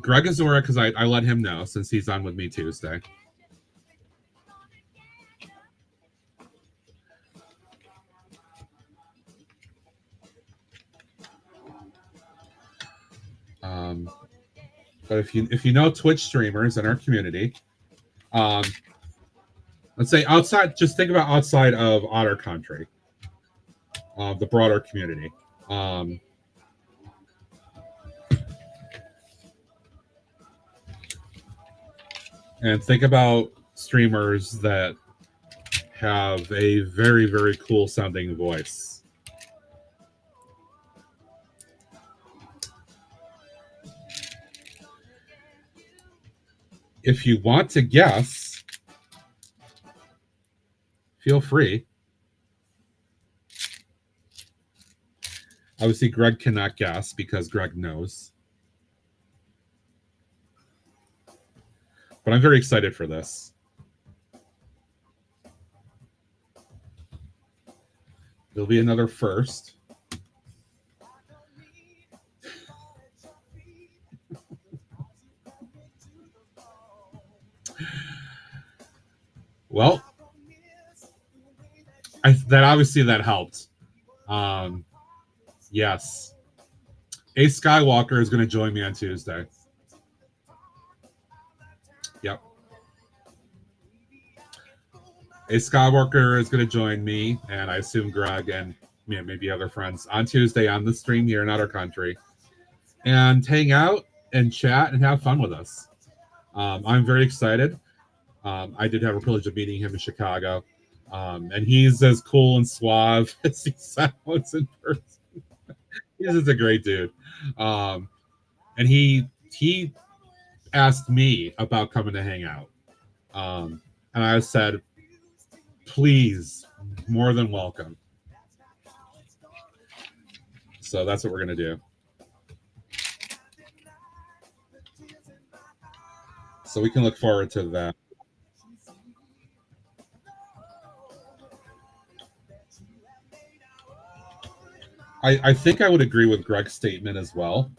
Greg Azora, because I let him know since he's on with me Tuesday. But if you know Twitch streamers in our community, let's say outside, just think about outside of Otter Country, the broader community. And think about streamers that have a very, very cool sounding voice. If you want to guess, feel free. Obviously, Greg cannot guess because Greg knows. But I'm very excited for this. There'll be another first. Well, that helped. Yes. Ace Skywalker is going to join me on Tuesday. Yep. Ace Skywalker is going to join me, and I assume Greg and maybe other friends on Tuesday on the stream here in Outer Country, and hang out and chat and have fun with us. I'm very excited. I did have a privilege of meeting him in Chicago, and he's as cool and suave as he sounds in person. He's just a great dude. And he asked me about coming to hang out. And I said, please, more than welcome. So that's what we're going to do. So we can look forward to that. I think I would agree with Greg's statement as well.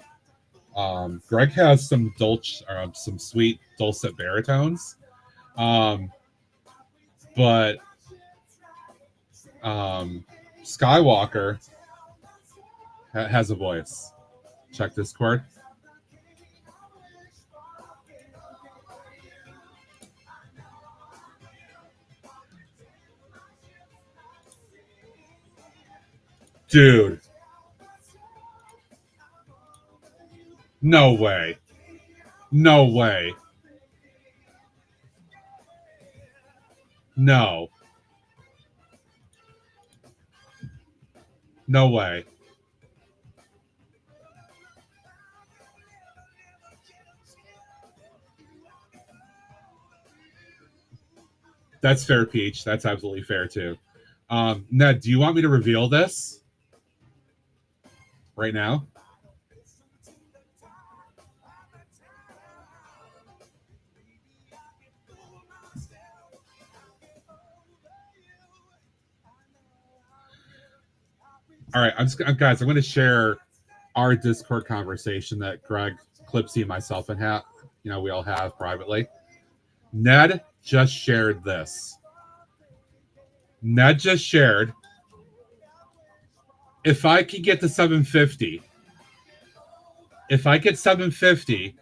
Greg has some some sweet dulcet baritones, but Skywalker has a voice. Check Discord. Dude. No way. No way. No. No way. That's fair, Peach. That's absolutely fair, too. Ned, do you want me to reveal this right now? All right, guys, I'm going to share our Discord conversation that Greg, Clipsy, and myself and we all have privately. Ned just shared this. Ned just shared, if I could get to 750, if I get 750,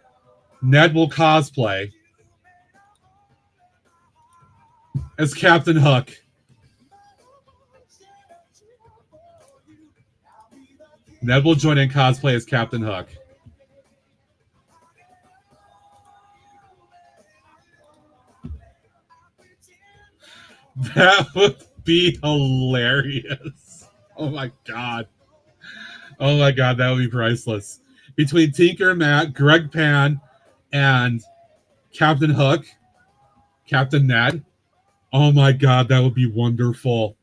Ned will cosplay as Captain Hook. Ned will join in cosplay as Captain Hook. That would be hilarious. Oh my god. Oh my god, that would be priceless. Between Tinker Matt, Greg Pan, and Captain Hook, Captain Ned. Oh my god, that would be wonderful.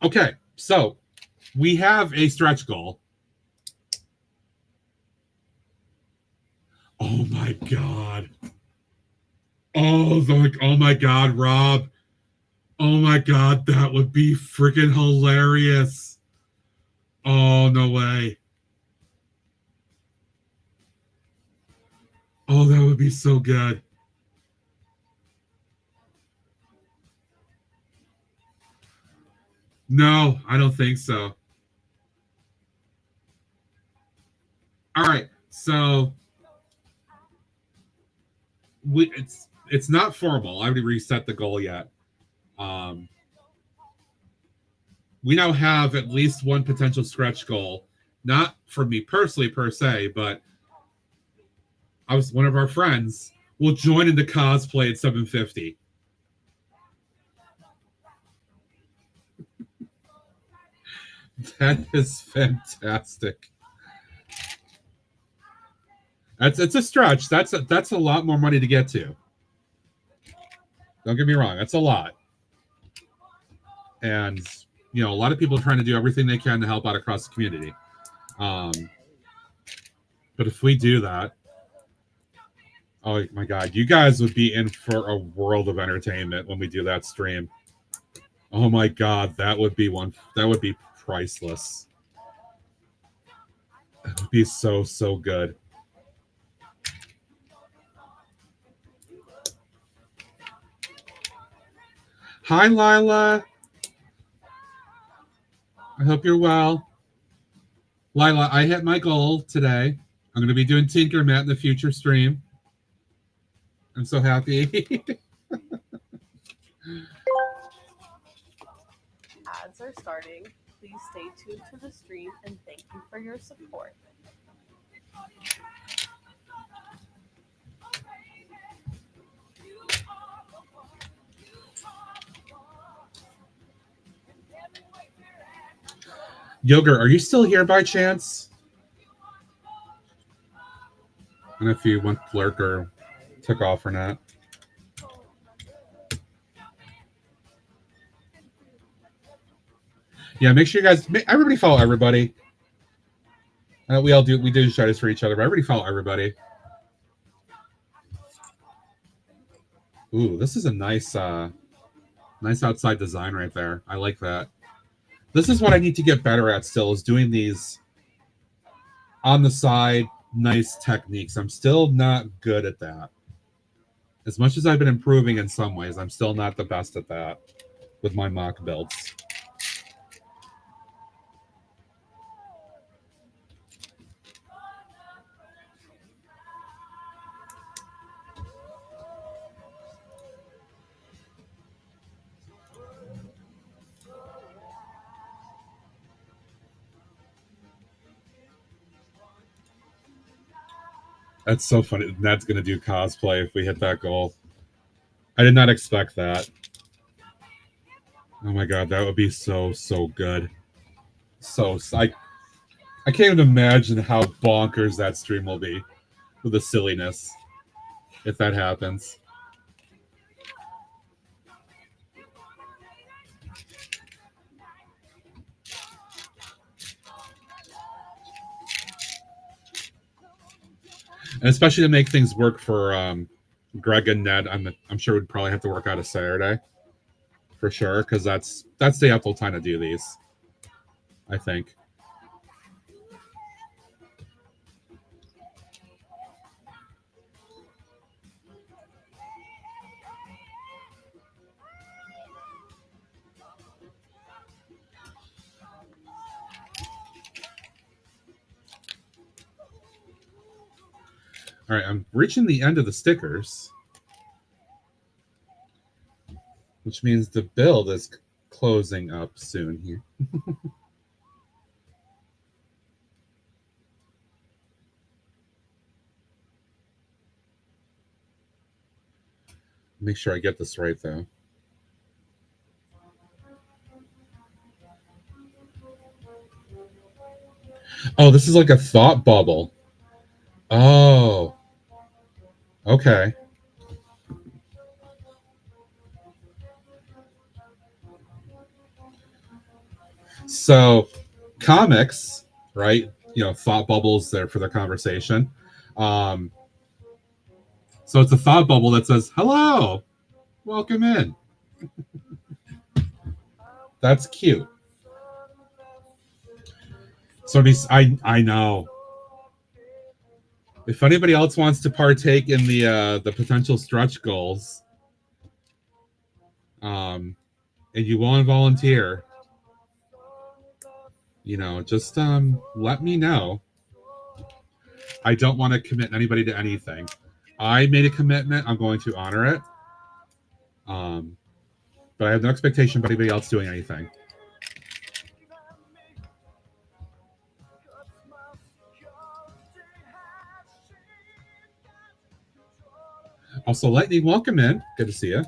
Okay, so we have a stretch goal. Oh my god. Oh my god, Rob. Oh my god, that would be freaking hilarious. Oh, no way. Oh, that would be so good. No, I don't think so. All right, so it's not formal. I haven't reset the goal yet. We now have at least one potential stretch goal, not for me personally per se, but one of our friends will join in the cosplay at 7:50. That is fantastic. It's a stretch. That's a lot more money to get to. Don't get me wrong, that's a lot. And a lot of people are trying to do everything they can to help out across the community. But if we do that, oh my God, you guys would be in for a world of entertainment when we do that stream. Oh my God, that would be priceless. It would be so good. Hi, Lila. I hope you're well. Lila, I hit my goal today. I'm going to be doing Tinkermat in the future stream. I'm so happy. Ads are starting. Please stay tuned to the stream and thank you for your support. Yogurt, are you still here by chance? I don't know if you went lurk or took off or not. Yeah, make sure you guys, everybody follow everybody. We do shout outs for each other, but everybody follow everybody. Ooh, this is a nice outside design right there. I like that. This is what I need to get better at still, is doing these on the side, nice techniques. I'm still not good at that. As much as I've been improving in some ways, I'm still not the best at that with my mock builds. That's so funny. Ned's going to do cosplay if we hit that goal. I did not expect that. Oh my God, that would be so good. I can't even imagine how bonkers that stream will be with the silliness if that happens. And especially to make things work for Greg and Ned, I'm sure we'd probably have to work out a Saturday for sure, because that's the ample time to do these, I think. All right, I'm reaching the end of the stickers, which means the build is closing up soon here. Make sure I get this right, though. Oh, this is like a thought bubble. Oh. Okay. So, comics, right? Thought bubbles there for the conversation. So it's a thought bubble that says, "Hello, welcome in." That's cute. So I know. If anybody else wants to partake in the potential stretch goals, and you want to volunteer, just let me know. I don't want to commit anybody to anything. I made a commitment. I'm going to honor it. But I have no expectation of anybody else doing anything. Also, Lightning, welcome in. Good to see you.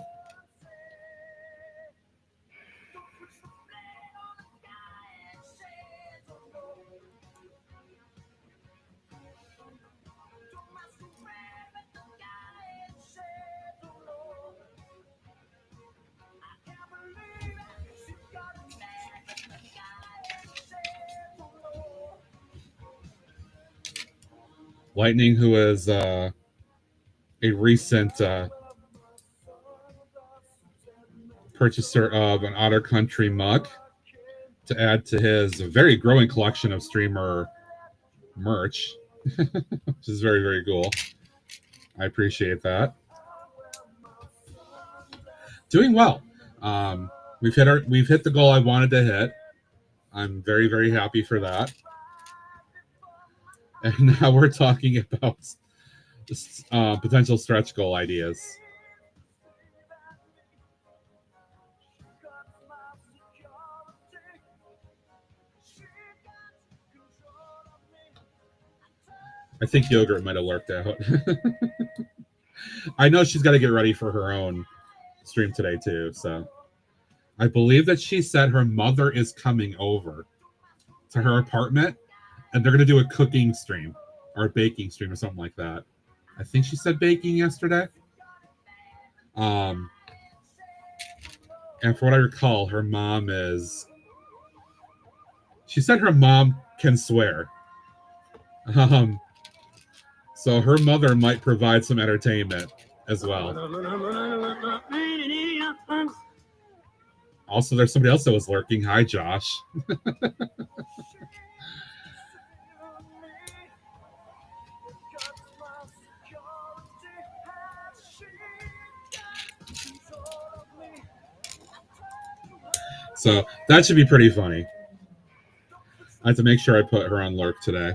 Lightning, who is a recent purchaser of an Otter Country mug to add to his very growing collection of streamer merch, which is very, very cool. I appreciate that. Doing well. We've hit the goal I wanted to hit. I'm very, very happy for that. And now we're talking about potential stretch goal ideas. I think Yogurt might have lurked out. I know she's got to get ready for her own stream today too. So I believe that she said her mother is coming over to her apartment and they're going to do a cooking stream or a baking stream or something like that. I think she said baking yesterday. And for what I recall, her mom is... She said her mom can swear. So her mother might provide some entertainment as well. Also, there's somebody else that was lurking. Hi, Josh. So that should be pretty funny. I have to make sure I put her on lurk today.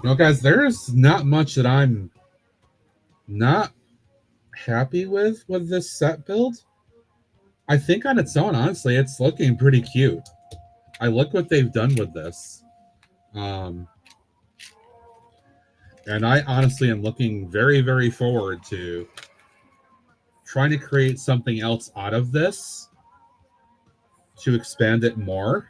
You know, guys, there's not much that I'm not happy with this set build. I think on its own, honestly, it's looking pretty cute. I look what they've done with this. And I honestly am looking very, very forward to trying to create something else out of this to expand it more.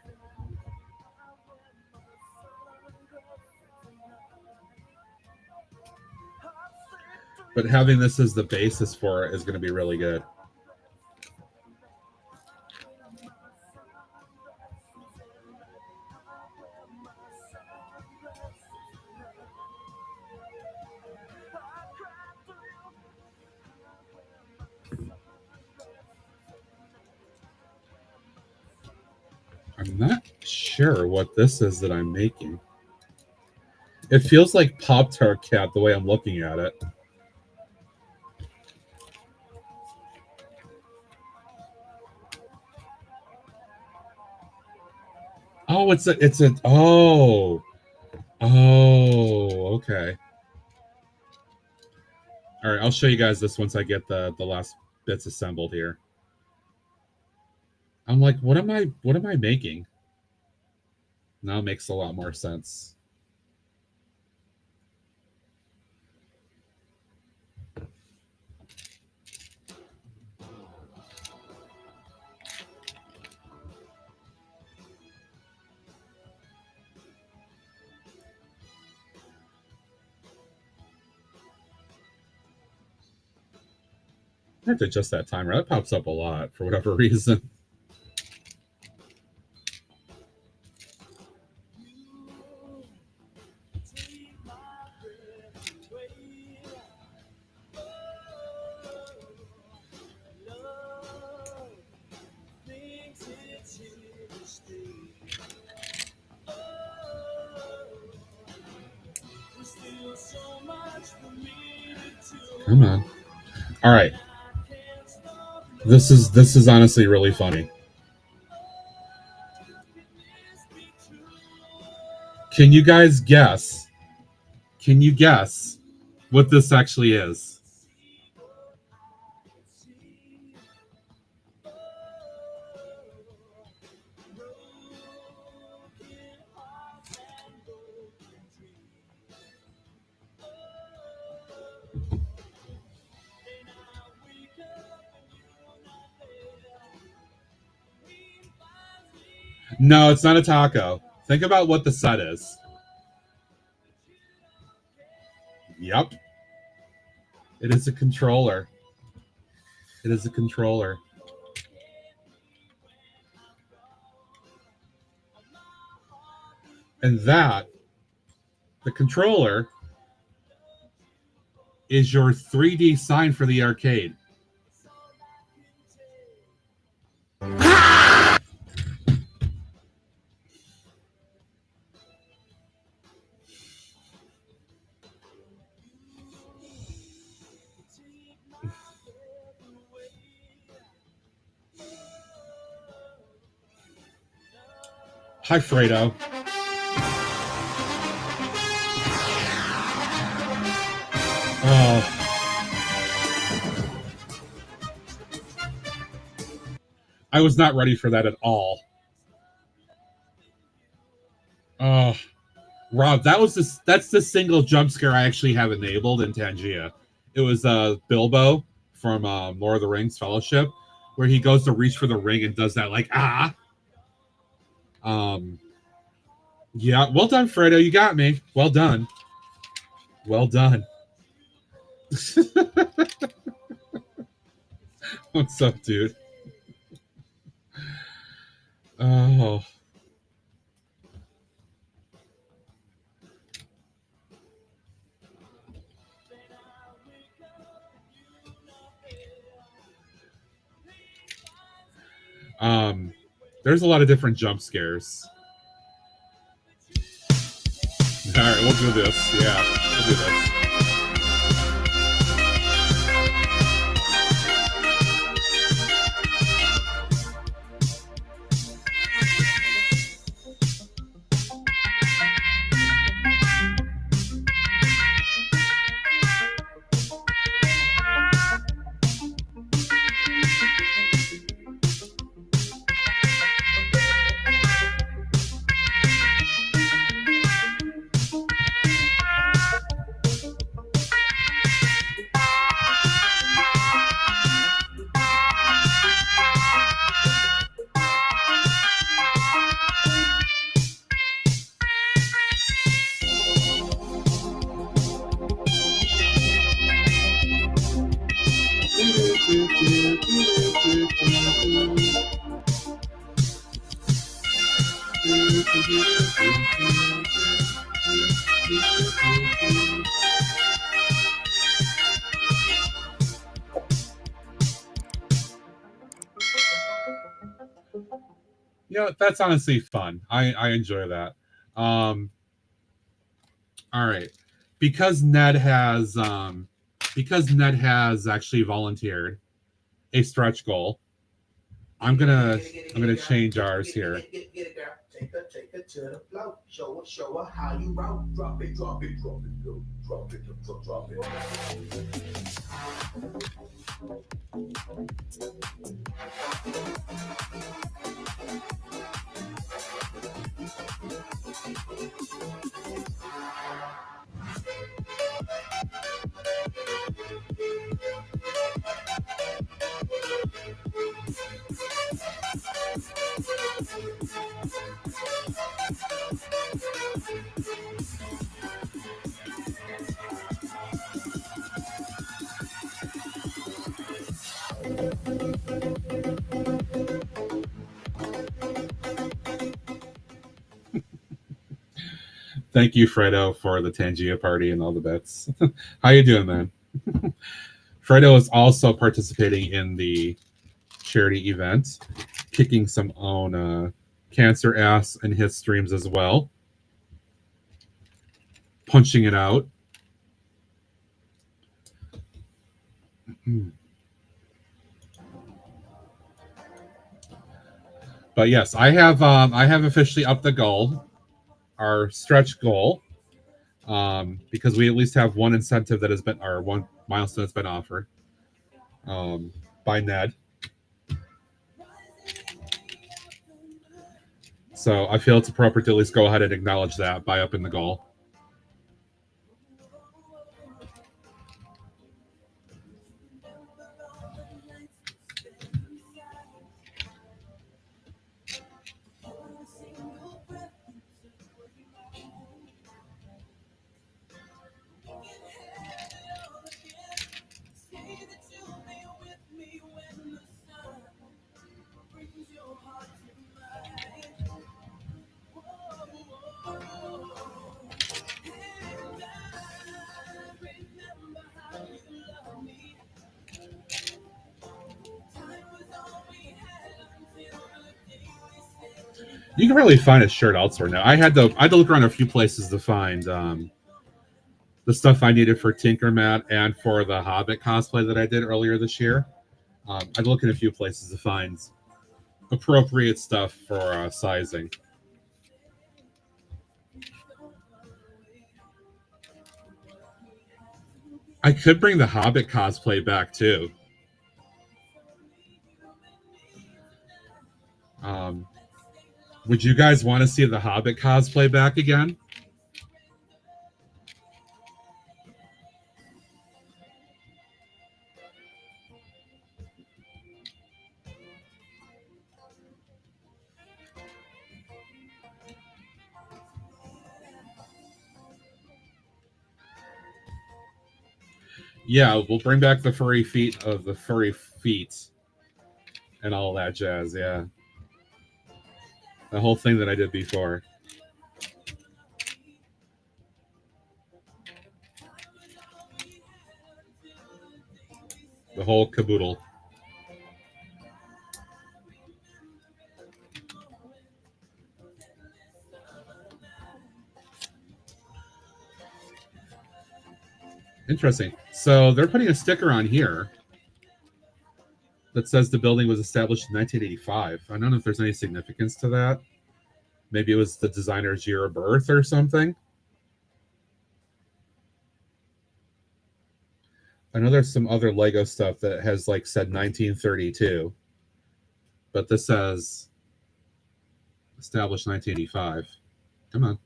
But having this as the basis for it is going to be really good. I'm not sure what this is that I'm making. It feels like Pop-Tart Cat the way I'm looking at it. Oh, okay. All right, I'll show you guys this once I get the last bits assembled here. I'm like, what am I making? Now it makes a lot more sense. I have to adjust that timer. That pops up a lot for whatever reason. Come on. All right. This is honestly really funny. Can you guys guess? Can you guess what this actually is? No, it's not a taco. Think about what the set is. Yep. It is a controller. It is a controller. And that, the controller, is your 3D sign for the arcade. Hi, Fredo. Oh. I was not ready for that at all. Oh. Rob, that's the single jump scare I actually have enabled in Tangia. It was Bilbo from Lord of the Rings Fellowship, where he goes to reach for the ring and does that like yeah, well done, Fredo. You got me. Well done. Well done. What's up, dude? Oh. There's a lot of different jump scares. All right, we'll do this. Yeah, we'll do this. You know, that's honestly fun. I enjoy that. All right. Because Ned has actually volunteered a stretch goal, I'm gonna change ours here. Get it, girl. Take her to the floor. Show her how you roll. Drop it, drop it, drop it, drop it, drop it. Thank you, Fredo, for the Tangia party and all the bits. How you doing, man? Fredo is also participating in the charity event, kicking some own cancer ass in his streams as well. Punching it out. But yes, I have officially upped the goal our stretch goal, because we at least have one incentive that has been, or one milestone that's been offered by Ned. So I feel it's appropriate to at least go ahead and acknowledge that by upping the goal. You can really find a shirt elsewhere now. I had to look around a few places to find the stuff I needed for Tinker Mat and for the Hobbit cosplay that I did earlier this year. I'd look in a few places to find appropriate stuff for sizing. I could bring the Hobbit cosplay back too. Would you guys want to see the Hobbit cosplay back again? Yeah, we'll bring back the furry feet of the furry feet and all that jazz. Yeah, the whole thing that I did before. The whole caboodle. Interesting. So they're putting a sticker on here that says the building was established in 1985. I don't know if there's any significance to that. Maybe it was the designer's year of birth or something. I know there's some other Lego stuff that has like said 1932, but this says established 1985. Come on.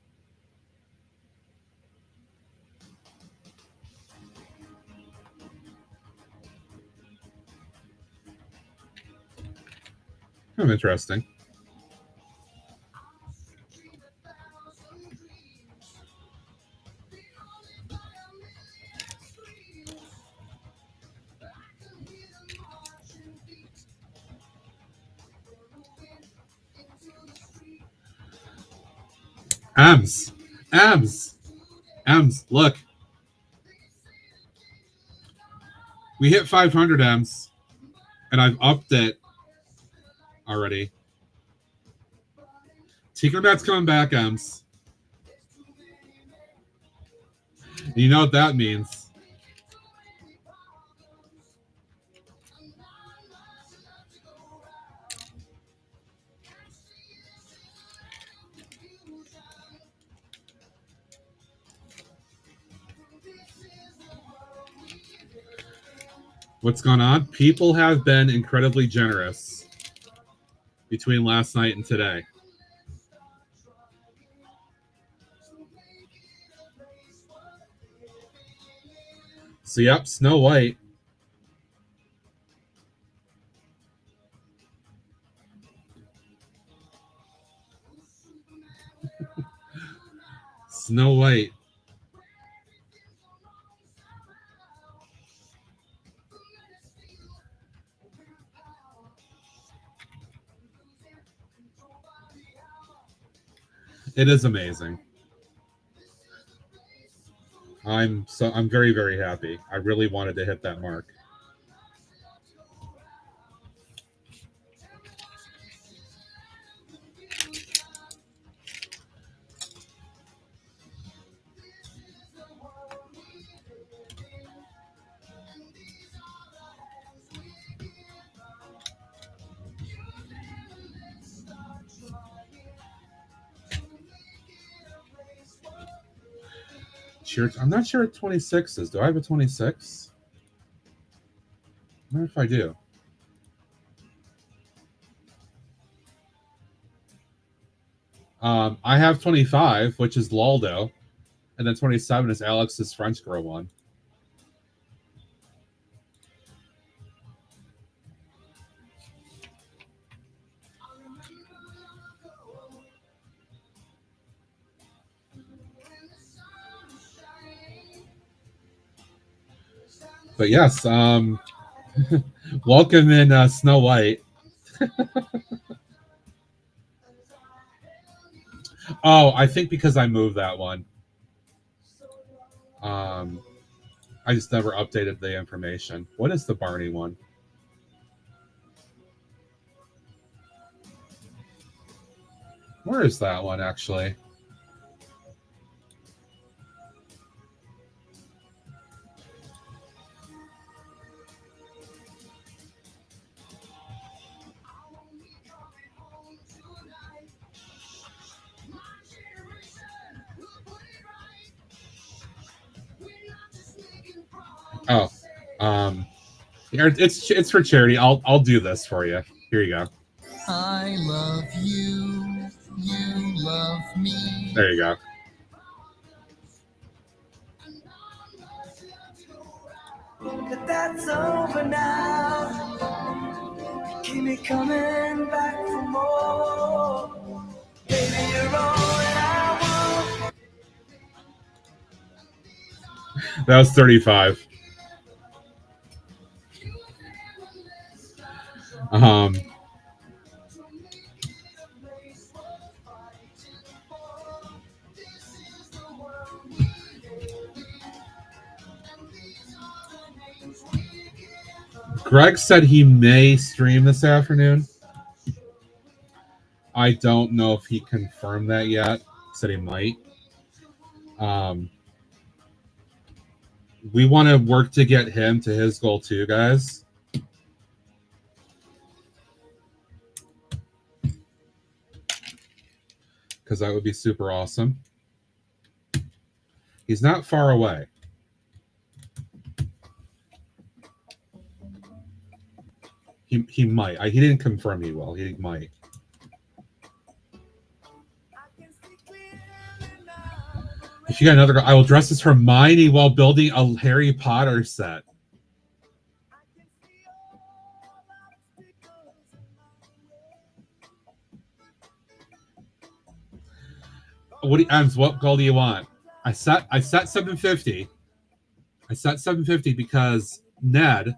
Kind of interesting. Ems, look. We hit 500 Ems, and I've upped it already. Tinkerbat's coming back, Ems. You know what that means. What's going on? People have been incredibly generous between last night and today. So, yep, Snow White. Snow White. It is amazing. I'm very, very happy. I really wanted to hit that mark. I'm not sure what 26 is. Do I have a 26? I wonder if I do. I have 25, which is Laldo, and then 27 is Alex's French girl one. But yes, welcome in Snow White. Oh, I think because I moved that one. I just never updated the information. What is the Barney one? Where is that one actually? Oh, it's for charity. I'll do this for you. Here you go. I love you. You love me. There you go. But that's over now. Keep me coming back for more. Baby, you're all that I want. That was 35. Greg said he may stream this afternoon. I don't know if he confirmed that yet. He said he might. We want to work to get him to his goal too, guys. Because that would be super awesome. He's not far away. He might. He didn't confirm he will. He might. If you got another girl, I will dress as Hermione while building a Harry Potter set. What goal do you want? I set 750. I set 750 because Ned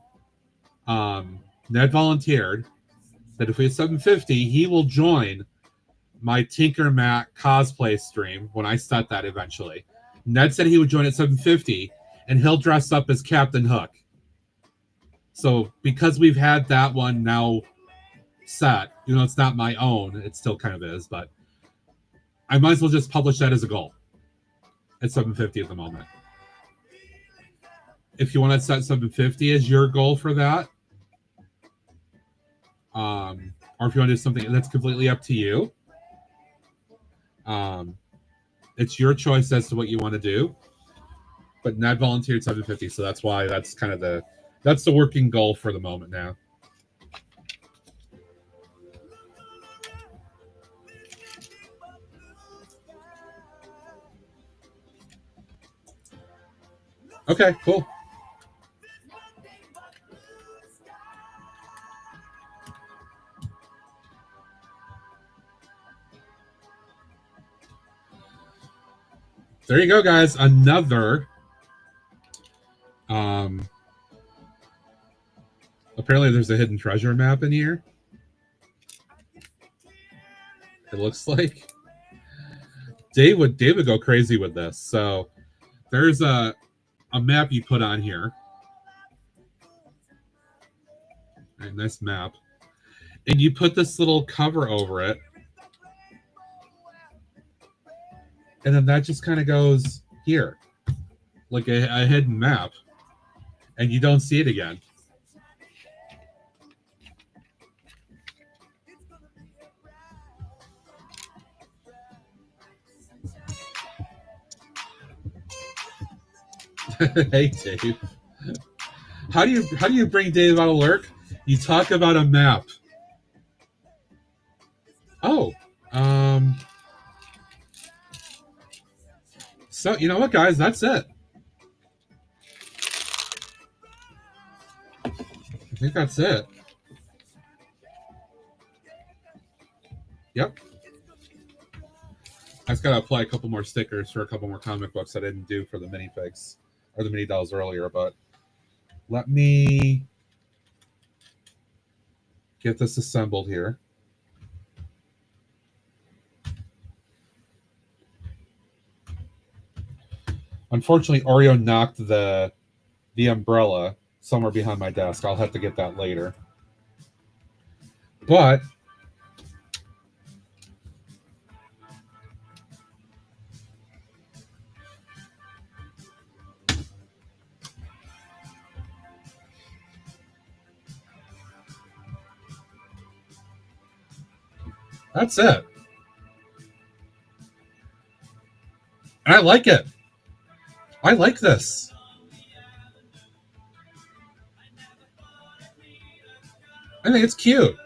volunteered that if we had 750, he will join my Tinker Matt cosplay stream when I set that eventually. Ned said he would join at 750 and he'll dress up as Captain Hook. So because we've had that one now set, it's not my own, it still kind of is, but I might as well just publish that as a goal at 750 at the moment. If you want to set 750 as your goal for that, or if you want to do something that's completely up to you, it's your choice as to what you want to do. But Ned volunteered 750, so that's why that's kind of the working goal for the moment now. Okay, cool. There you go, guys. Another. Apparently, there's a hidden treasure map in here. It looks like Dave would go crazy with this. So there's a map you put on here. A nice map, and you put this little cover over it. And then that just kind of goes here, like a hidden map, and you don't see it again. Hey, Dave. How do you bring Dave out of lurk? You talk about a map. Oh, so you know what, guys? That's it. I think that's it. Yep. I just gotta apply a couple more stickers for a couple more comic books I didn't do for the minifigs or the mini dolls earlier, but let me get this assembled here. Unfortunately, Oreo knocked the umbrella somewhere behind my desk. I'll have to get that later. But that's it. And I like it. I like this. I think it's cute.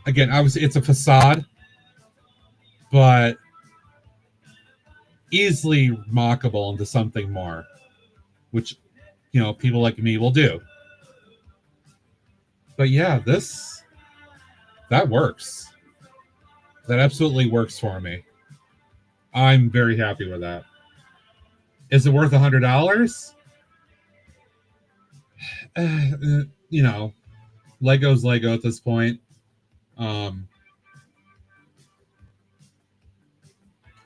Again, obviously it's a facade, but easily mockable into something more, which, you know, people like me will do. But yeah, that works. That absolutely works for me. I'm very happy with that. Is it worth $100? You know, Lego's Lego at this point. I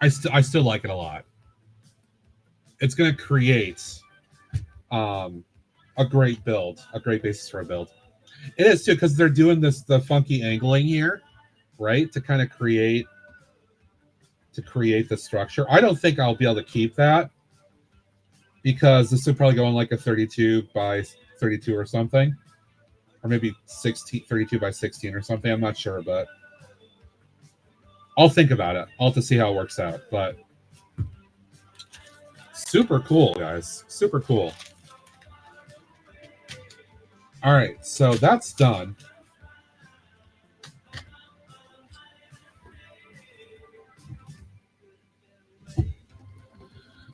still like it a lot. It's going to create a great build, a great basis for a build. It is too, because they're doing the funky angling here, right, to kind of create the structure. I don't think I'll be able to keep that, because this would probably go on like a 32 by 32 or something, or maybe 32 by 16 or something. I'm not sure, but I'll think about it. I'll have to see how it works out. But super cool, guys. Super cool. All right, so that's done.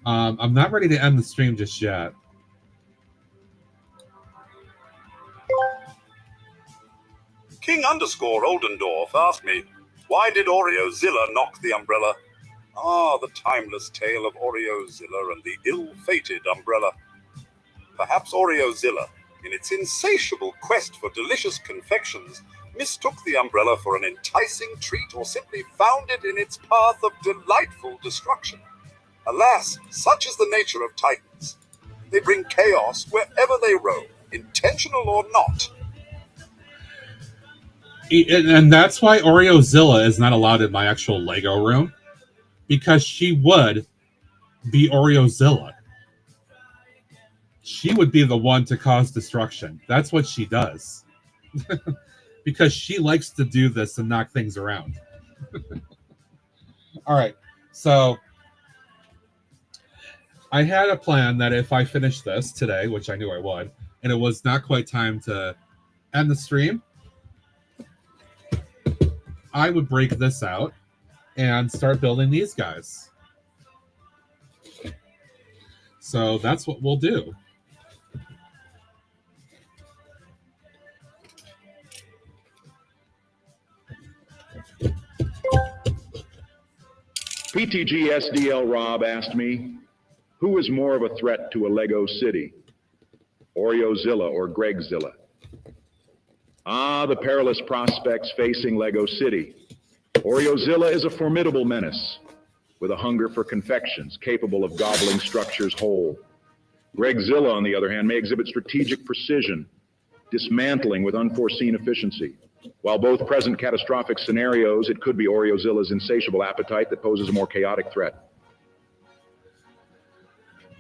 I'm not ready to end the stream just yet. King _Oldendorf asked me, why did Oreozilla knock the umbrella? Ah, the timeless tale of Oreozilla and the ill-fated umbrella. Perhaps Oreozilla, in its insatiable quest for delicious confections, mistook the umbrella for an enticing treat, or simply found it in its path of delightful destruction. Alas, such is the nature of Titans. They bring chaos wherever they roam, intentional or not. And that's why Oreozilla is not allowed in my actual Lego room, because she would be Oreozilla. She would be the one to cause destruction. That's what she does. Because she likes to do this and knock things around. All right, so I had a plan that if I finished this today, which I knew I would, and it was not quite time to end the stream, I would break this out and start building these guys. So that's what we'll do. PTG SDL Rob asked me, who is more of a threat to a Lego city, Oreozilla or Gregzilla? Ah, the perilous prospects facing Lego City. Oreozilla is a formidable menace, with a hunger for confections capable of gobbling structures whole. Gregzilla, on the other hand, may exhibit strategic precision, dismantling with unforeseen efficiency. While both present catastrophic scenarios, it could be Oreozilla's insatiable appetite that poses a more chaotic threat.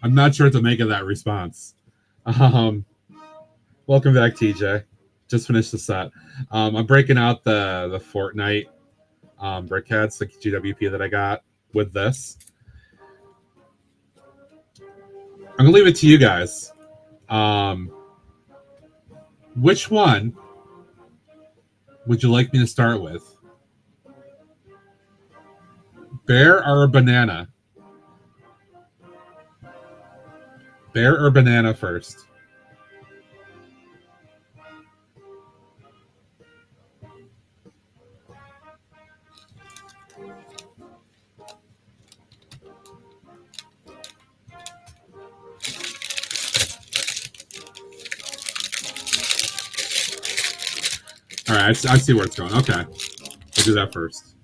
I'm not sure what to make of that response. Welcome back, TJ. Just finished the set. I'm breaking out the Fortnite briquettes, the GWP that I got with this. I'm gonna leave it to you guys. Which one would you like me to start with? Bear or banana? Bear or banana first? All right, I see where it's going. Okay, we'll do that first.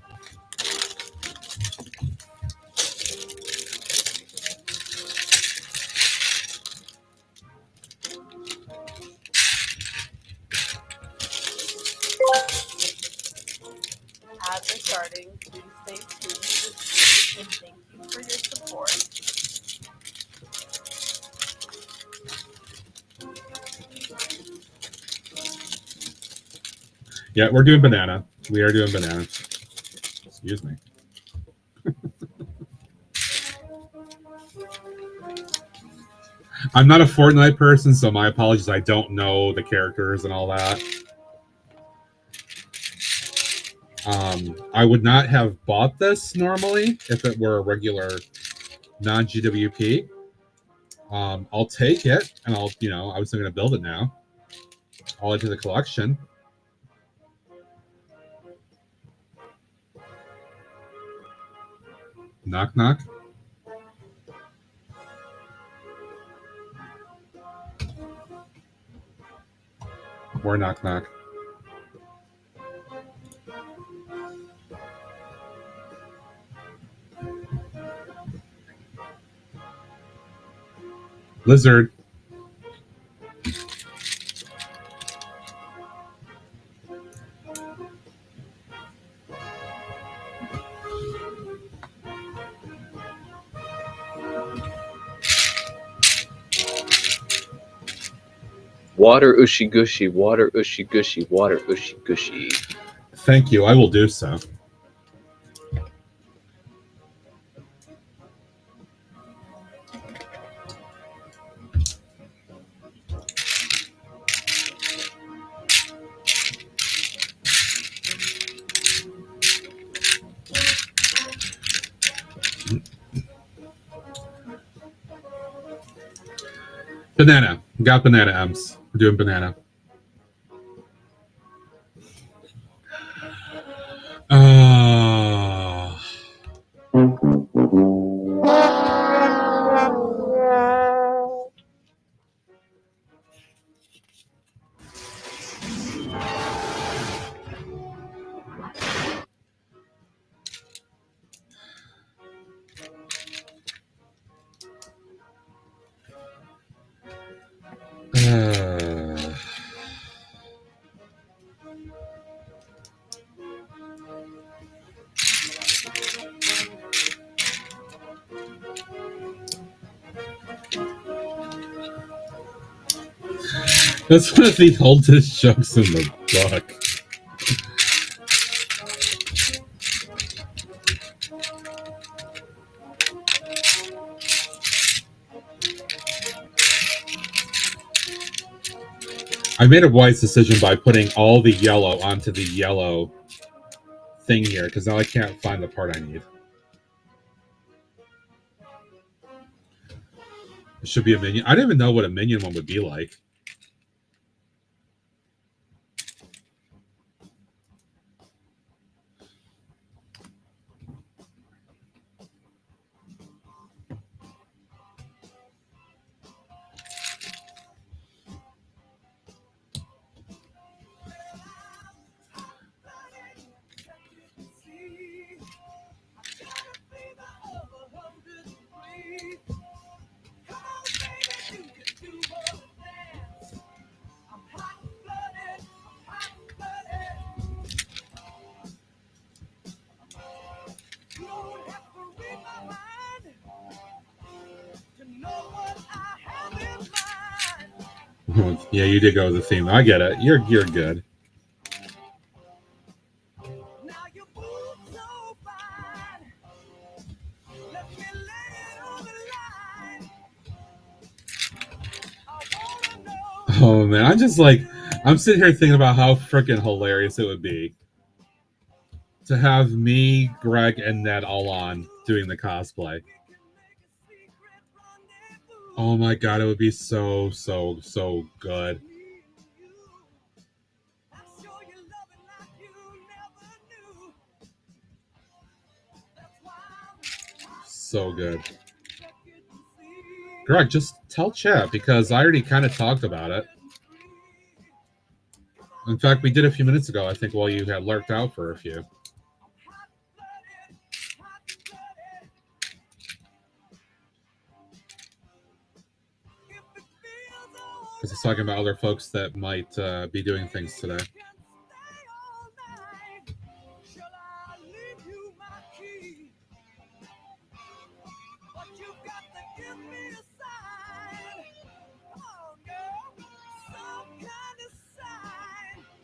Ads are starting. Please stay tuned to the stream and thank you for your support. Yeah, we're doing banana. We are doing banana. Excuse me. I'm not a Fortnite person, so my apologies. I don't know the characters and all that. I would not have bought this normally if it were a regular non-GWP. I'll take it, and I'll, I was going to build it now. I'll add to the collection. Knock, knock. More knock, knock. Lizard. Water ushy gushy, water ushy gushy, water ushy gushy. Thank you. I will do so. Banana. Got banana, Ems. We're doing banana. That's one of the oldest jokes in the book. I made a wise decision by putting all the yellow onto the yellow thing here, because now I can't find the part I need. It should be a minion. I don't even know what a minion one would be like. Yeah, you did go with the theme. I get it. You're good. Oh man, I'm sitting here thinking about how freaking hilarious it would be to have me, Greg, and Ned all on doing the cosplay. Oh my god, it would be so good. So good. Greg, just tell chat because I already kind of talked about it. In fact, we did a few minutes ago, I think, while you had lurked out for a few. Because it's talking about other folks that might be doing things today.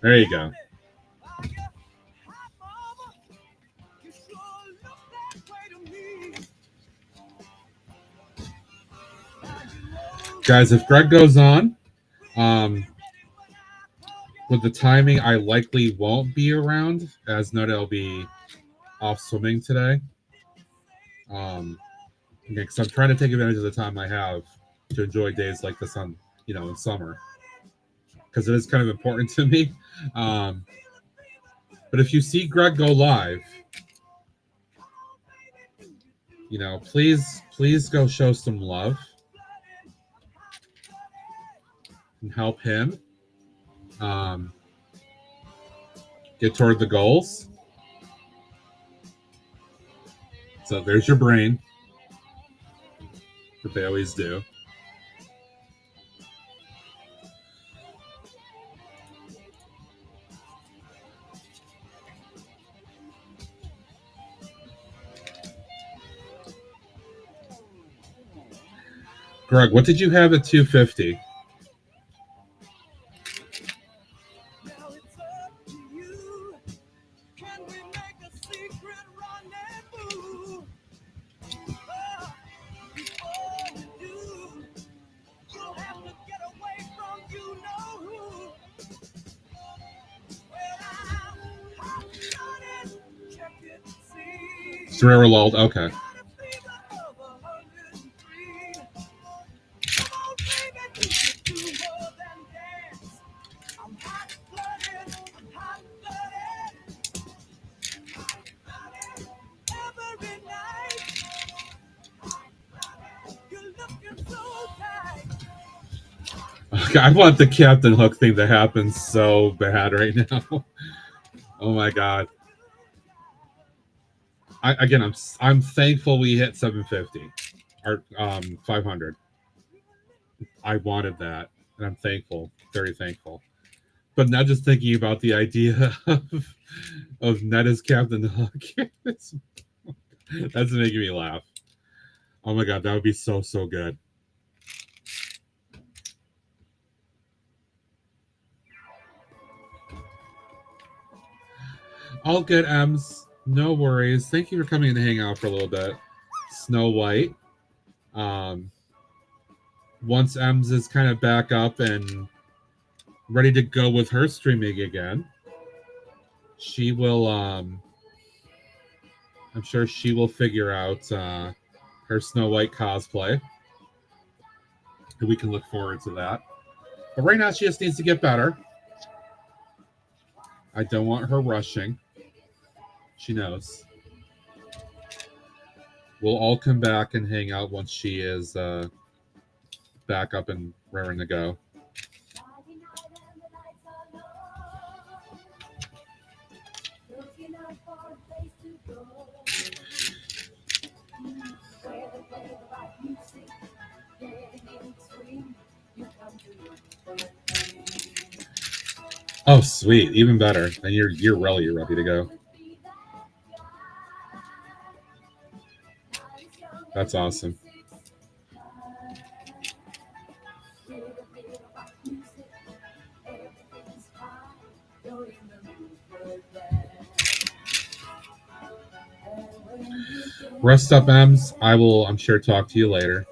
There you go. Guys, if Greg goes on, with the timing, I likely won't be around, as noted, I'll be off swimming today. Because I'm trying to take advantage of the time I have to enjoy days like this on, in summer, because it is kind of important to me. But if you see Greg go live, please go show some love and help him get toward the goals. So there's your brain, that they always do. Greg, what did you have at 250? Zero lulled. Okay. I want the Captain Hook thing to happen so bad right now. Oh my god. I'm thankful we hit 750 or 500. I wanted that, and I'm thankful, very thankful. But now just thinking about the idea of Ned as Captain Hook, that's making me laugh. Oh my god, that would be so good. All good, Ems. No worries. Thank you for coming in to hang out for a little bit. Snow White. Once Ems is kind of back up and ready to go with her streaming again, she will, I'm sure she will figure out her Snow White cosplay. And we can look forward to that. But right now, she just needs to get better. I don't want her rushing. She knows. We'll all come back and hang out once she is back up and raring to go. Oh, sweet. Even better. Then you're really ready to go. That's awesome. Rest up, Ems. I will, I'm sure, talk to you later.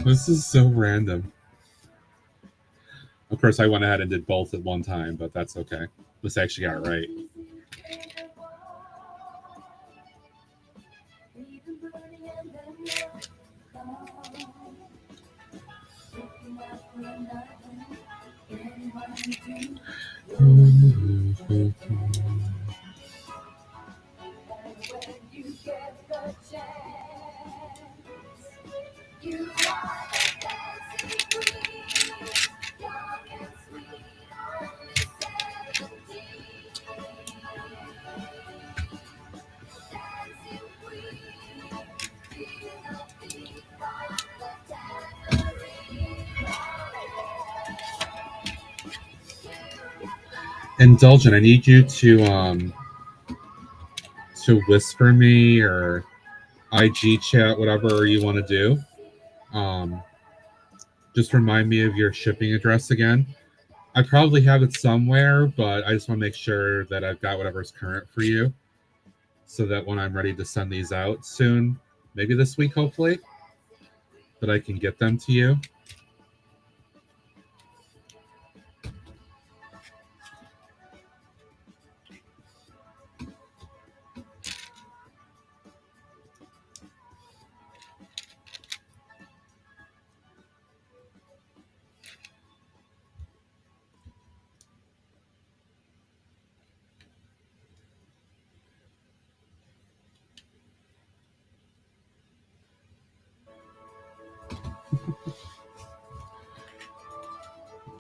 This is so random. Of course, I went ahead and did both at one time, but that's okay. This actually got it right. Indulgent, I need you to whisper me or IG chat, whatever you want to do. Just remind me of your shipping address again. I probably have it somewhere, but I just want to make sure that I've got whatever's current for you, so that when I'm ready to send these out soon, maybe this week, hopefully, that I can get them to you.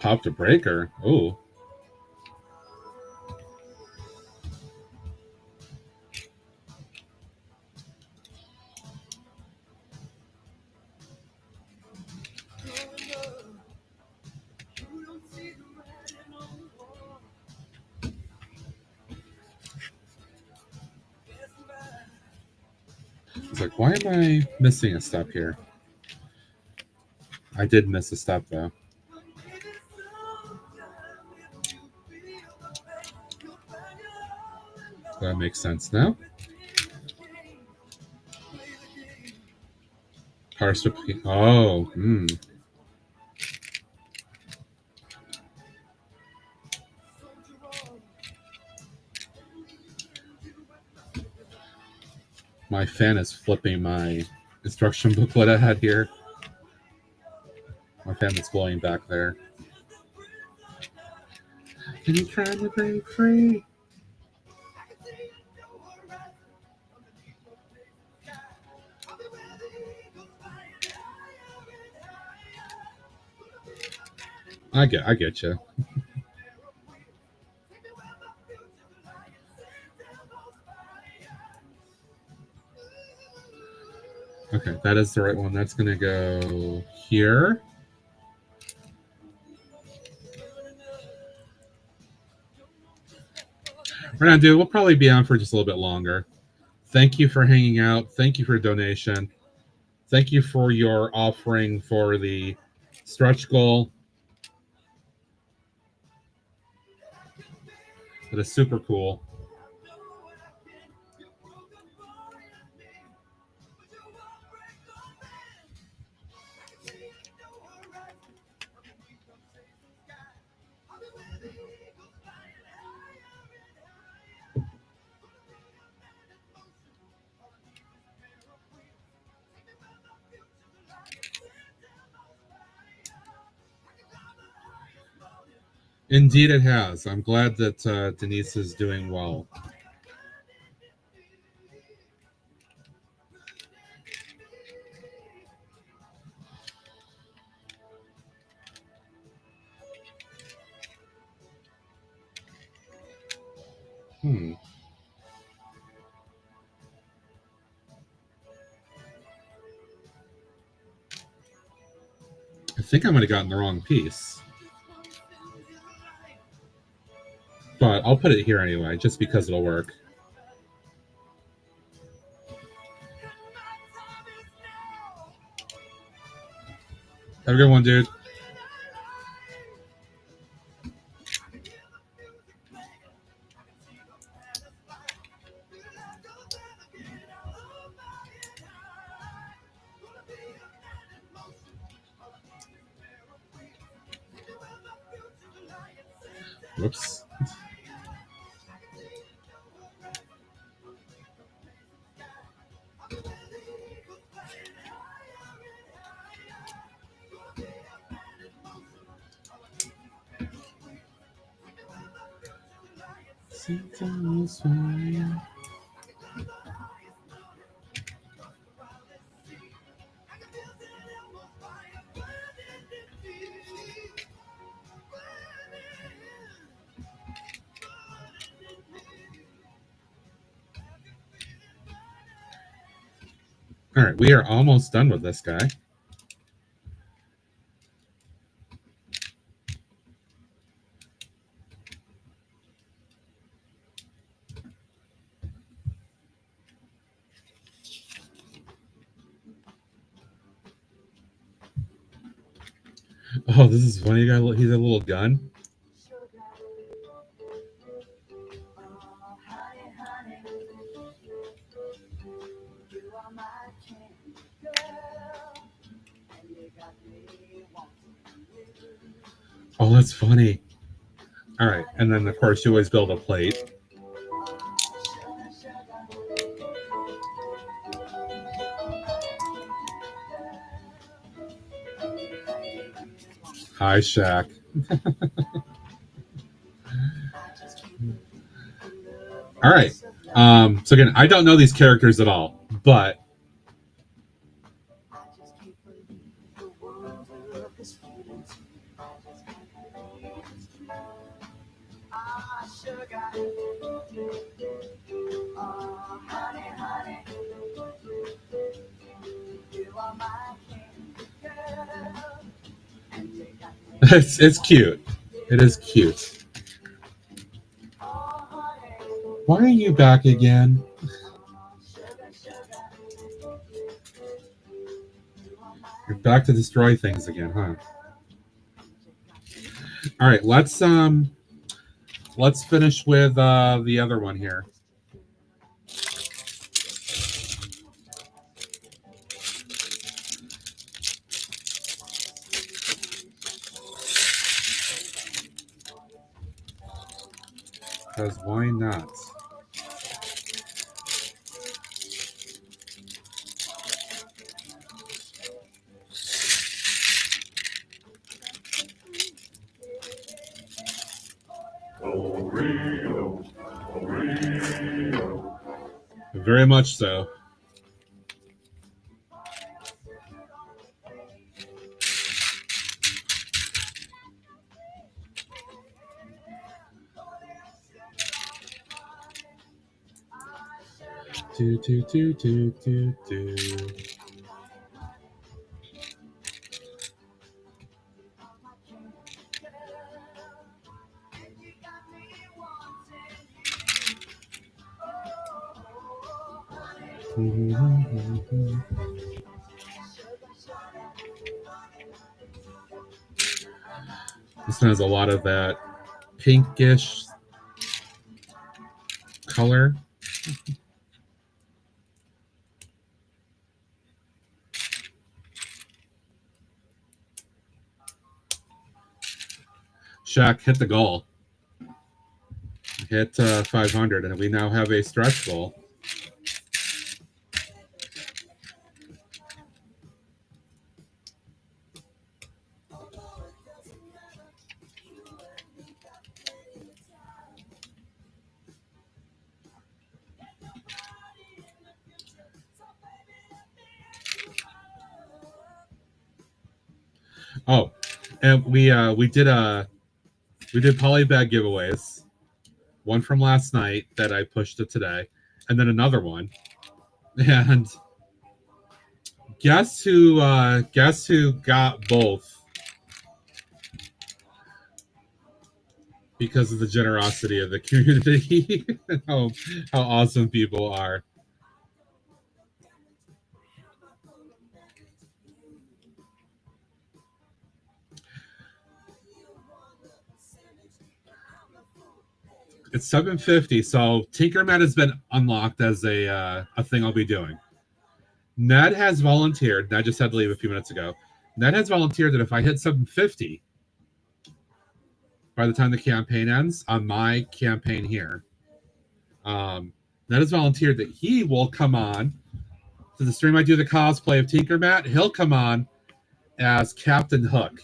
Popped a breaker. Oh. It's like, why am I missing a step here? I did miss a step, though. That makes sense now. Oh, My fan is flipping my instruction booklet I had here. My fan is blowing back there. Are you trying to break free? I get you. Okay, that is the right one. That's going to go here. Right now, dude, we'll probably be on for just a little bit longer. Thank you for hanging out. Thank you for your donation. Thank you for your offering for the stretch goal. That is super cool. Indeed, it has. I'm glad that Denise is doing well. I think I might have gotten the wrong piece. But I'll put it here anyway, just because it'll work. Have a good one, dude. Whoops. All right, we are almost done with this guy. Oh, this is funny. He's a little gun. Oh, that's funny. All right, and then of course you always build a plate. Hi, Shaq. All right. So again, I don't know these characters at all, but it's cute. It is cute. Why are you back again? You're back to destroy things again, huh? All right, let's finish with the other one here. Because why not? Very much so. Do. This one has a lot of that pinkish color. Shaq hit the goal. Hit 500, and we now have a stretch goal. Oh, and we did polybag giveaways. One from last night that I pushed to today, and then another one. And guess who got both? Because of the generosity of the community. how awesome people are. It's 7:50, so Tinkerman has been unlocked as a thing I'll be doing. Ned has volunteered. Ned just had to leave a few minutes ago. Ned has volunteered that if I hit 750, by the time the campaign ends on my campaign here. Ned has volunteered that he will come on to the stream I do the cosplay of Tinker Matt. He'll come on as Captain Hook.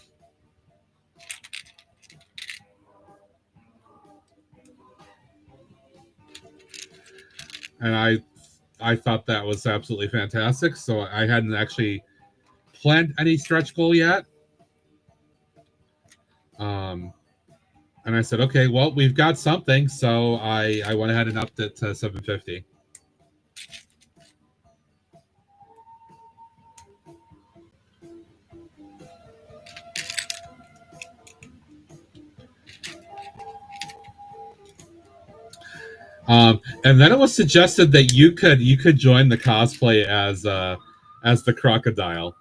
And I thought that was absolutely fantastic. So I hadn't actually planned any stretch goal yet. And I said, okay, well, we've got something. So I went ahead and upped it to 750. And then it was suggested that you could join the cosplay as the crocodile.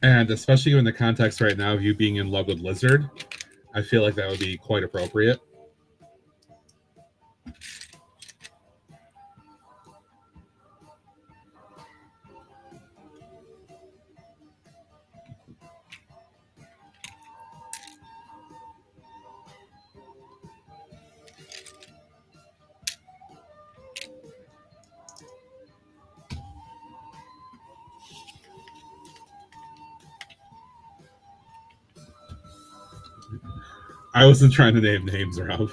And especially in the context right now of you being in love with Lizard, I feel like that would be quite appropriate. I wasn't trying to name names, Rob.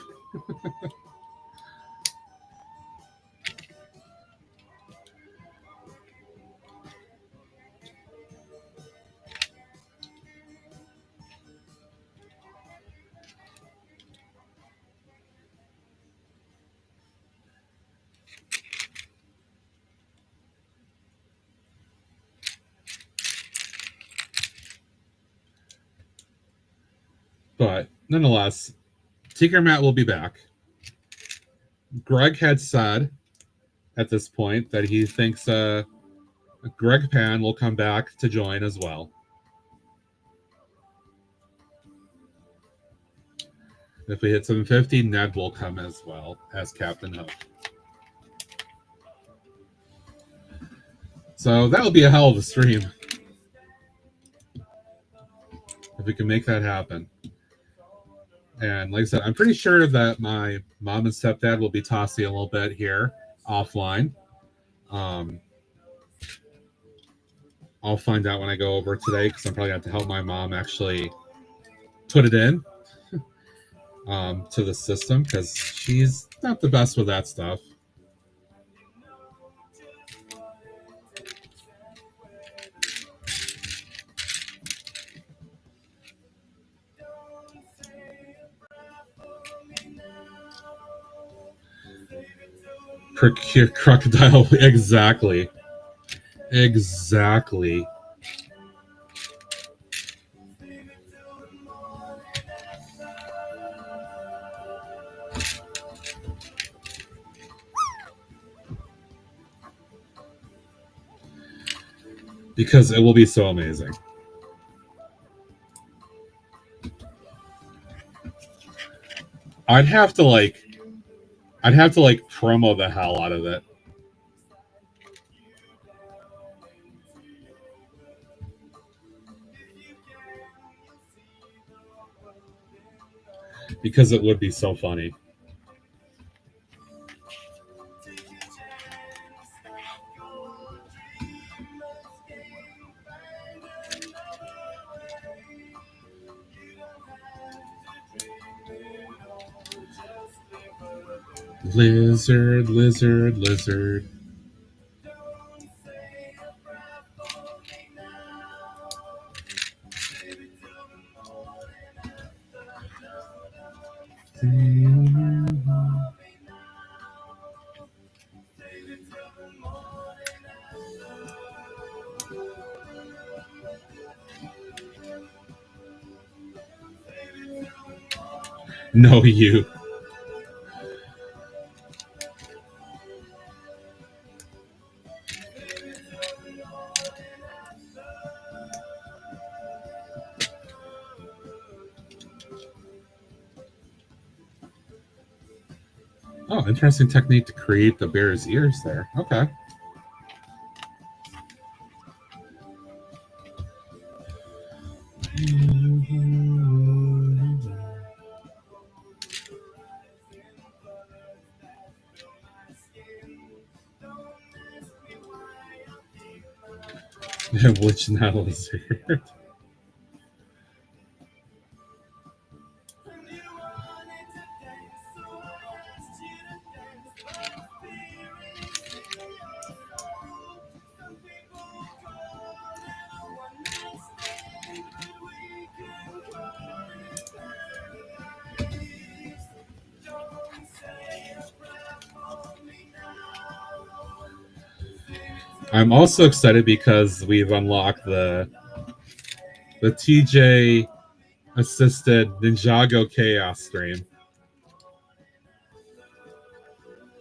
But nonetheless, Tinker Matt will be back. Greg had said at this point that he thinks Greg Pan will come back to join as well. If we hit 750, Ned will come as well as Captain Hook. So that would be a hell of a stream if we can make that happen. And like I said, I'm pretty sure that my mom and stepdad will be tossing a little bit here offline. I'll find out when I go over today because I'm probably going to have to help my mom actually put it in to the system because she's not the best with that stuff. Procure crocodile. Exactly. Because it will be so amazing. I'd have to promo the hell out of it. Because it would be so funny. Lizard, lizard, lizard. No, you. Oh, interesting technique to create the bear's ears there. Okay. Which not lizard? I'm also excited because we've unlocked the TJ assisted Ninjago Chaos stream.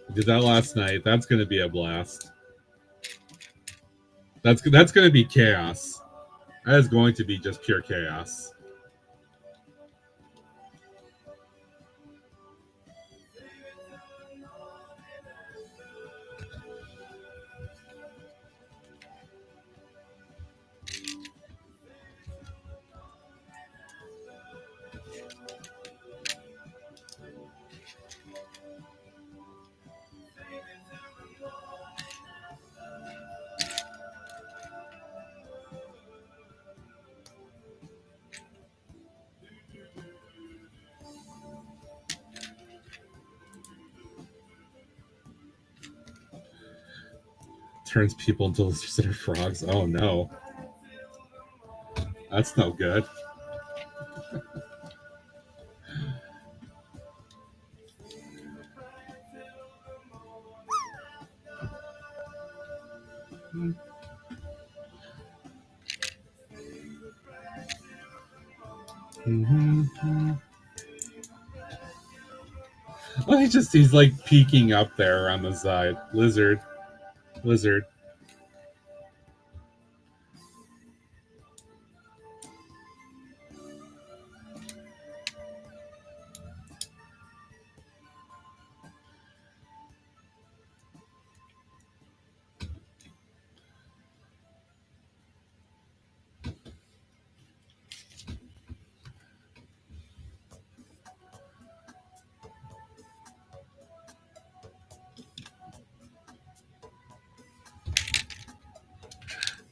We did that last night. That's going to be a blast. That's going to be chaos. That is going to be just pure chaos. Turns people into lizards or frogs. Oh no. That's no good. Well, he's like peeking up there on the side. Lizard.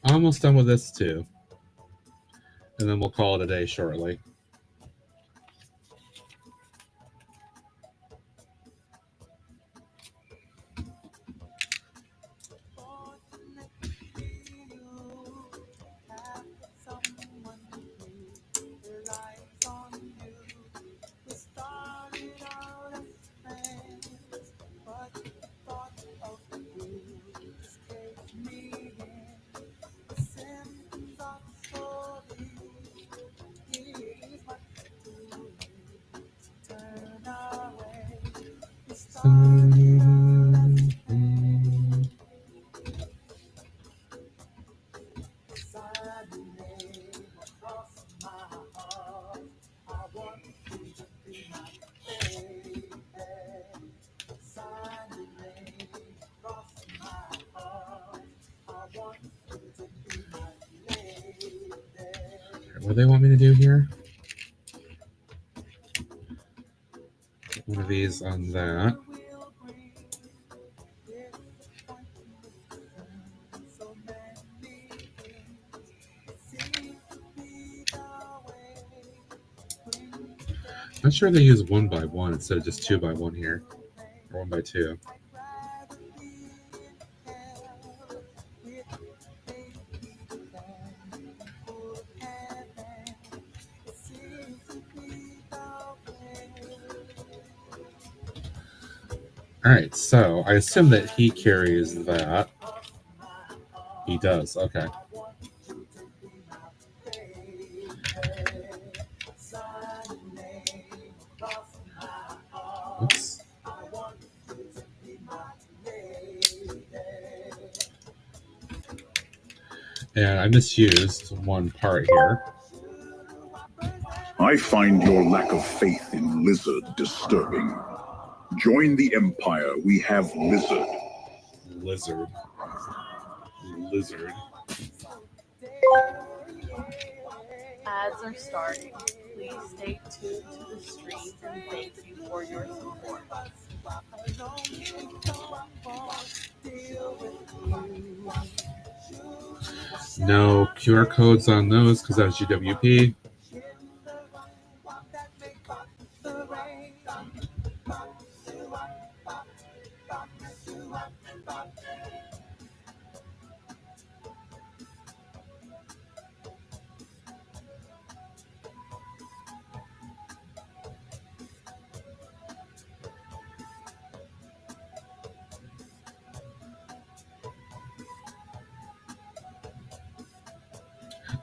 Almost done with this too. And then we'll call it a day shortly. What do they want me to do here? One of these on that. I'm sure they use 1 by 1 instead of just 2 by 1 here, or 1 by 2. All right, so I assume that he carries that. He does, okay. Oops. And I misused one part here. I find your lack of faith in Lizard disturbing. Join the empire. We have Lizard. Lizard. Lizard. Ads are starting. Please stay tuned to the stream and thank you for your support. No QR codes on those because that was GWP.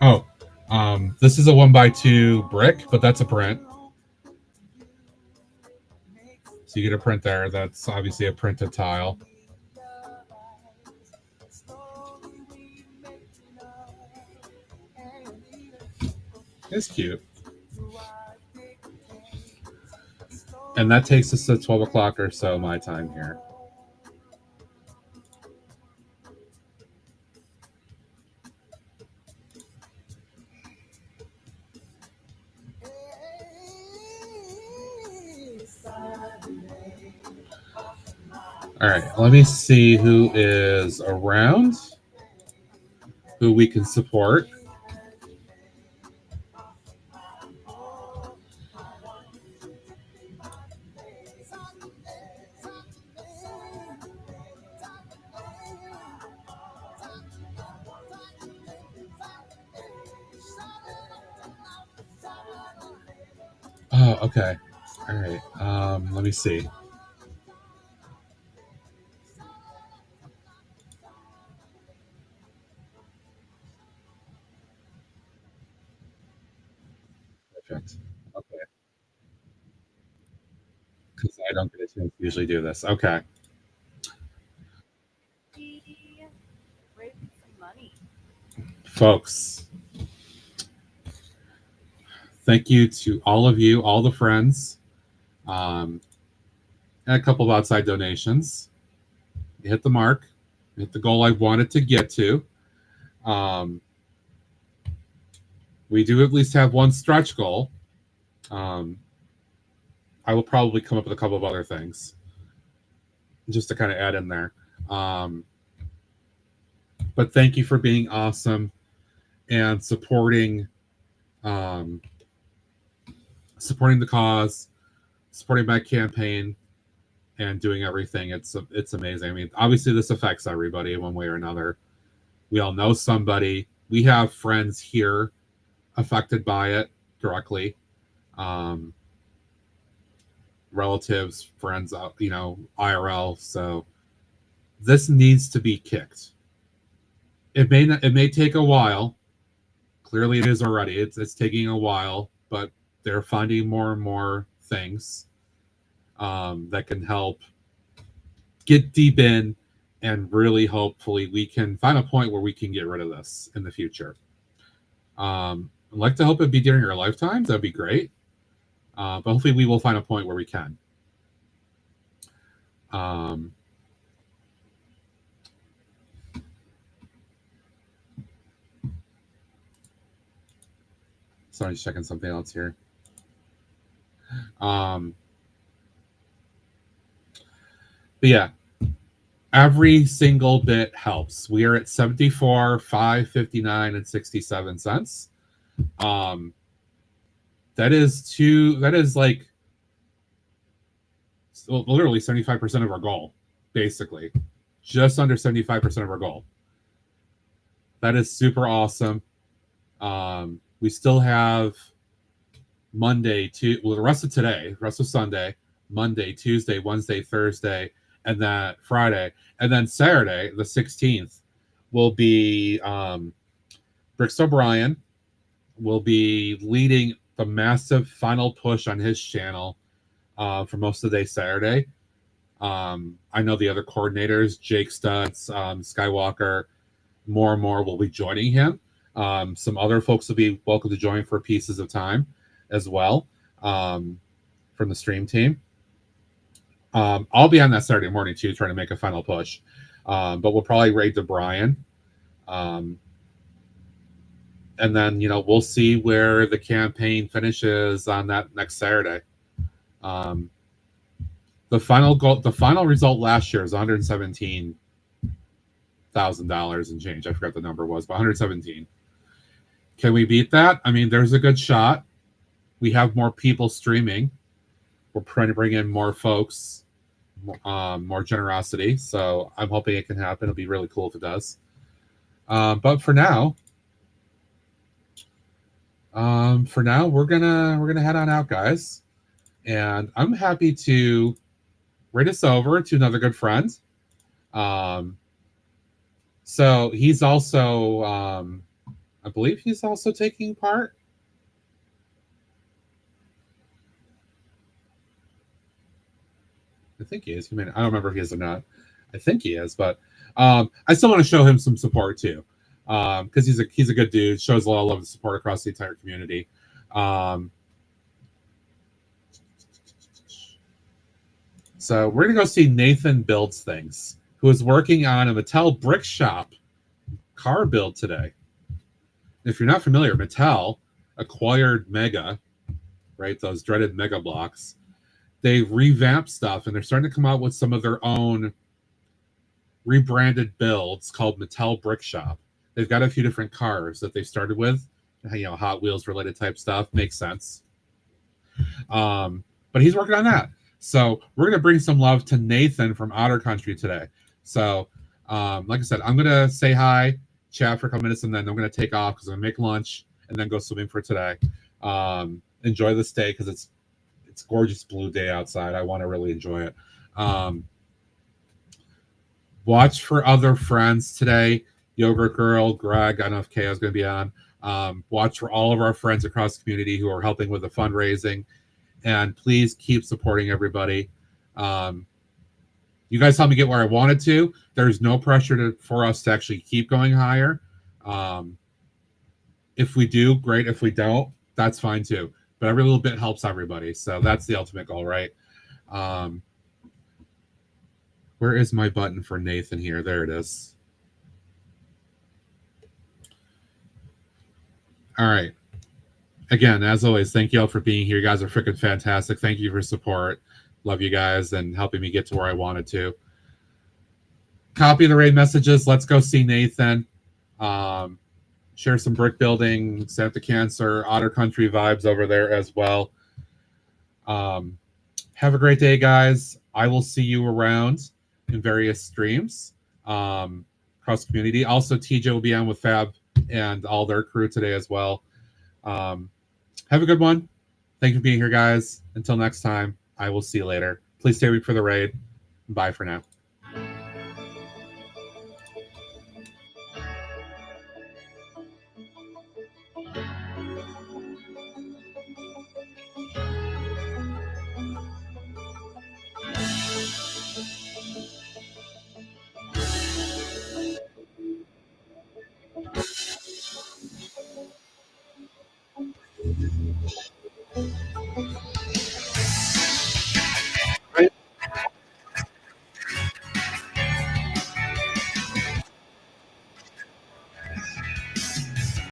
Oh, this is a 1x2 brick, but that's a print. So you get a print there. That's obviously a printed tile. It's cute. And that takes us to 12 o'clock or so my time here. All right, let me see who is around, who we can support. Oh, okay. All right. Let me see. Perfect. Okay. Because I don't get a chance to usually do this. Okay. Folks, thank you to all of you, all the friends, and a couple of outside donations. You hit the mark, you hit the goal I wanted to get to. We do at least have one stretch goal. I will probably come up with a couple of other things just to kind of add in there. But thank you for being awesome and supporting supporting the cause, supporting my campaign, and doing everything. It's amazing. I mean, obviously this affects everybody in one way or another. We all know somebody. We have friends here affected by it directly. Relatives, friends, IRL. So this needs to be kicked. It may take a while. Clearly it is already. It's taking a while, but they're finding more and more things that can help get deep in, and really hopefully we can find a point where we can get rid of this in the future. I'd like to hope it'd be during our lifetimes. That'd be great. But hopefully we will find a point where we can. Sorry, just checking something else here. But yeah, every single bit helps. We are at 74, 5.59 and 67 cents. That is like literally 75% of our goal, basically. Just under 75% of our goal. That is super awesome. We still have Monday, the rest of today, rest of Sunday, Monday, Tuesday, Wednesday, Thursday, and then Friday. And then Saturday, the 16th, will be Bricks O'Brien will be leading the massive final push on his channel for most of the day Saturday. I know the other coordinators, Jake Stutz, Skywalker, more and more will be joining him. Some other folks will be welcome to join for pieces of time as well from the stream team. I'll be on that Saturday morning too, trying to make a final push. But we'll probably raid to Brian. And then, we'll see where the campaign finishes on that next Saturday. The final result last year is $117,000 and change. I forgot the number was, but 117. Can we beat that? I mean, there's a good shot. We have more people streaming. We're trying to bring in more folks, more generosity. So I'm hoping it can happen. It'll be really cool if it does. But for now, we're gonna head on out, guys. And I'm happy to raid us over to another good friend. So he's also, I believe he's also taking part. I think he is. I don't remember if he is or not. I think he is, but I still want to show him some support too, because he's a good dude. Shows a lot of love and support across the entire community. So we're gonna go see Nathan Builds Things, who is working on a Mattel brick shop car build today. If you're not familiar, Mattel acquired Mega, right? Those dreaded Mega blocks. They revamped stuff, and they're starting to come out with some of their own rebranded builds called Mattel Brick Shop. They've got a few different cars that they started with, Hot Wheels related type stuff. Makes sense. But he's working on that. So we're going to bring some love to Nathan from Otter Country today. So, like I said, I'm going to say hi, chat for a couple minutes, and then I'm going to take off because I'm going to make lunch and then go swimming for today. Enjoy this day because it's gorgeous blue day outside. I want to really enjoy it. Watch for other friends today. Yogurt Girl, Greg, I don't know if Kay is going to be on. Watch for all of our friends across the community who are helping with the fundraising. And please keep supporting everybody. You guys helped me get where I wanted to. There's no pressure for us to actually keep going higher. If we do, great. If we don't, that's fine too. But every little bit helps everybody. So that's the ultimate goal, right? Where is my button for Nathan here? There it is. All right. Again, as always, thank you all for being here. You guys are freaking fantastic. Thank you for support. Love you guys and helping me get to where I wanted to. Copy the raid messages. Let's go see Nathan. Share some brick building, Santa Cancer, Otter Country vibes over there as well. Have a great day, guys. I will see you around in various streams across the community. Also, TJ will be on with Fab and all their crew today as well. Have a good one. Thank you for being here, guys. Until next time, I will see you later. Please stay awake for the raid. Bye for now.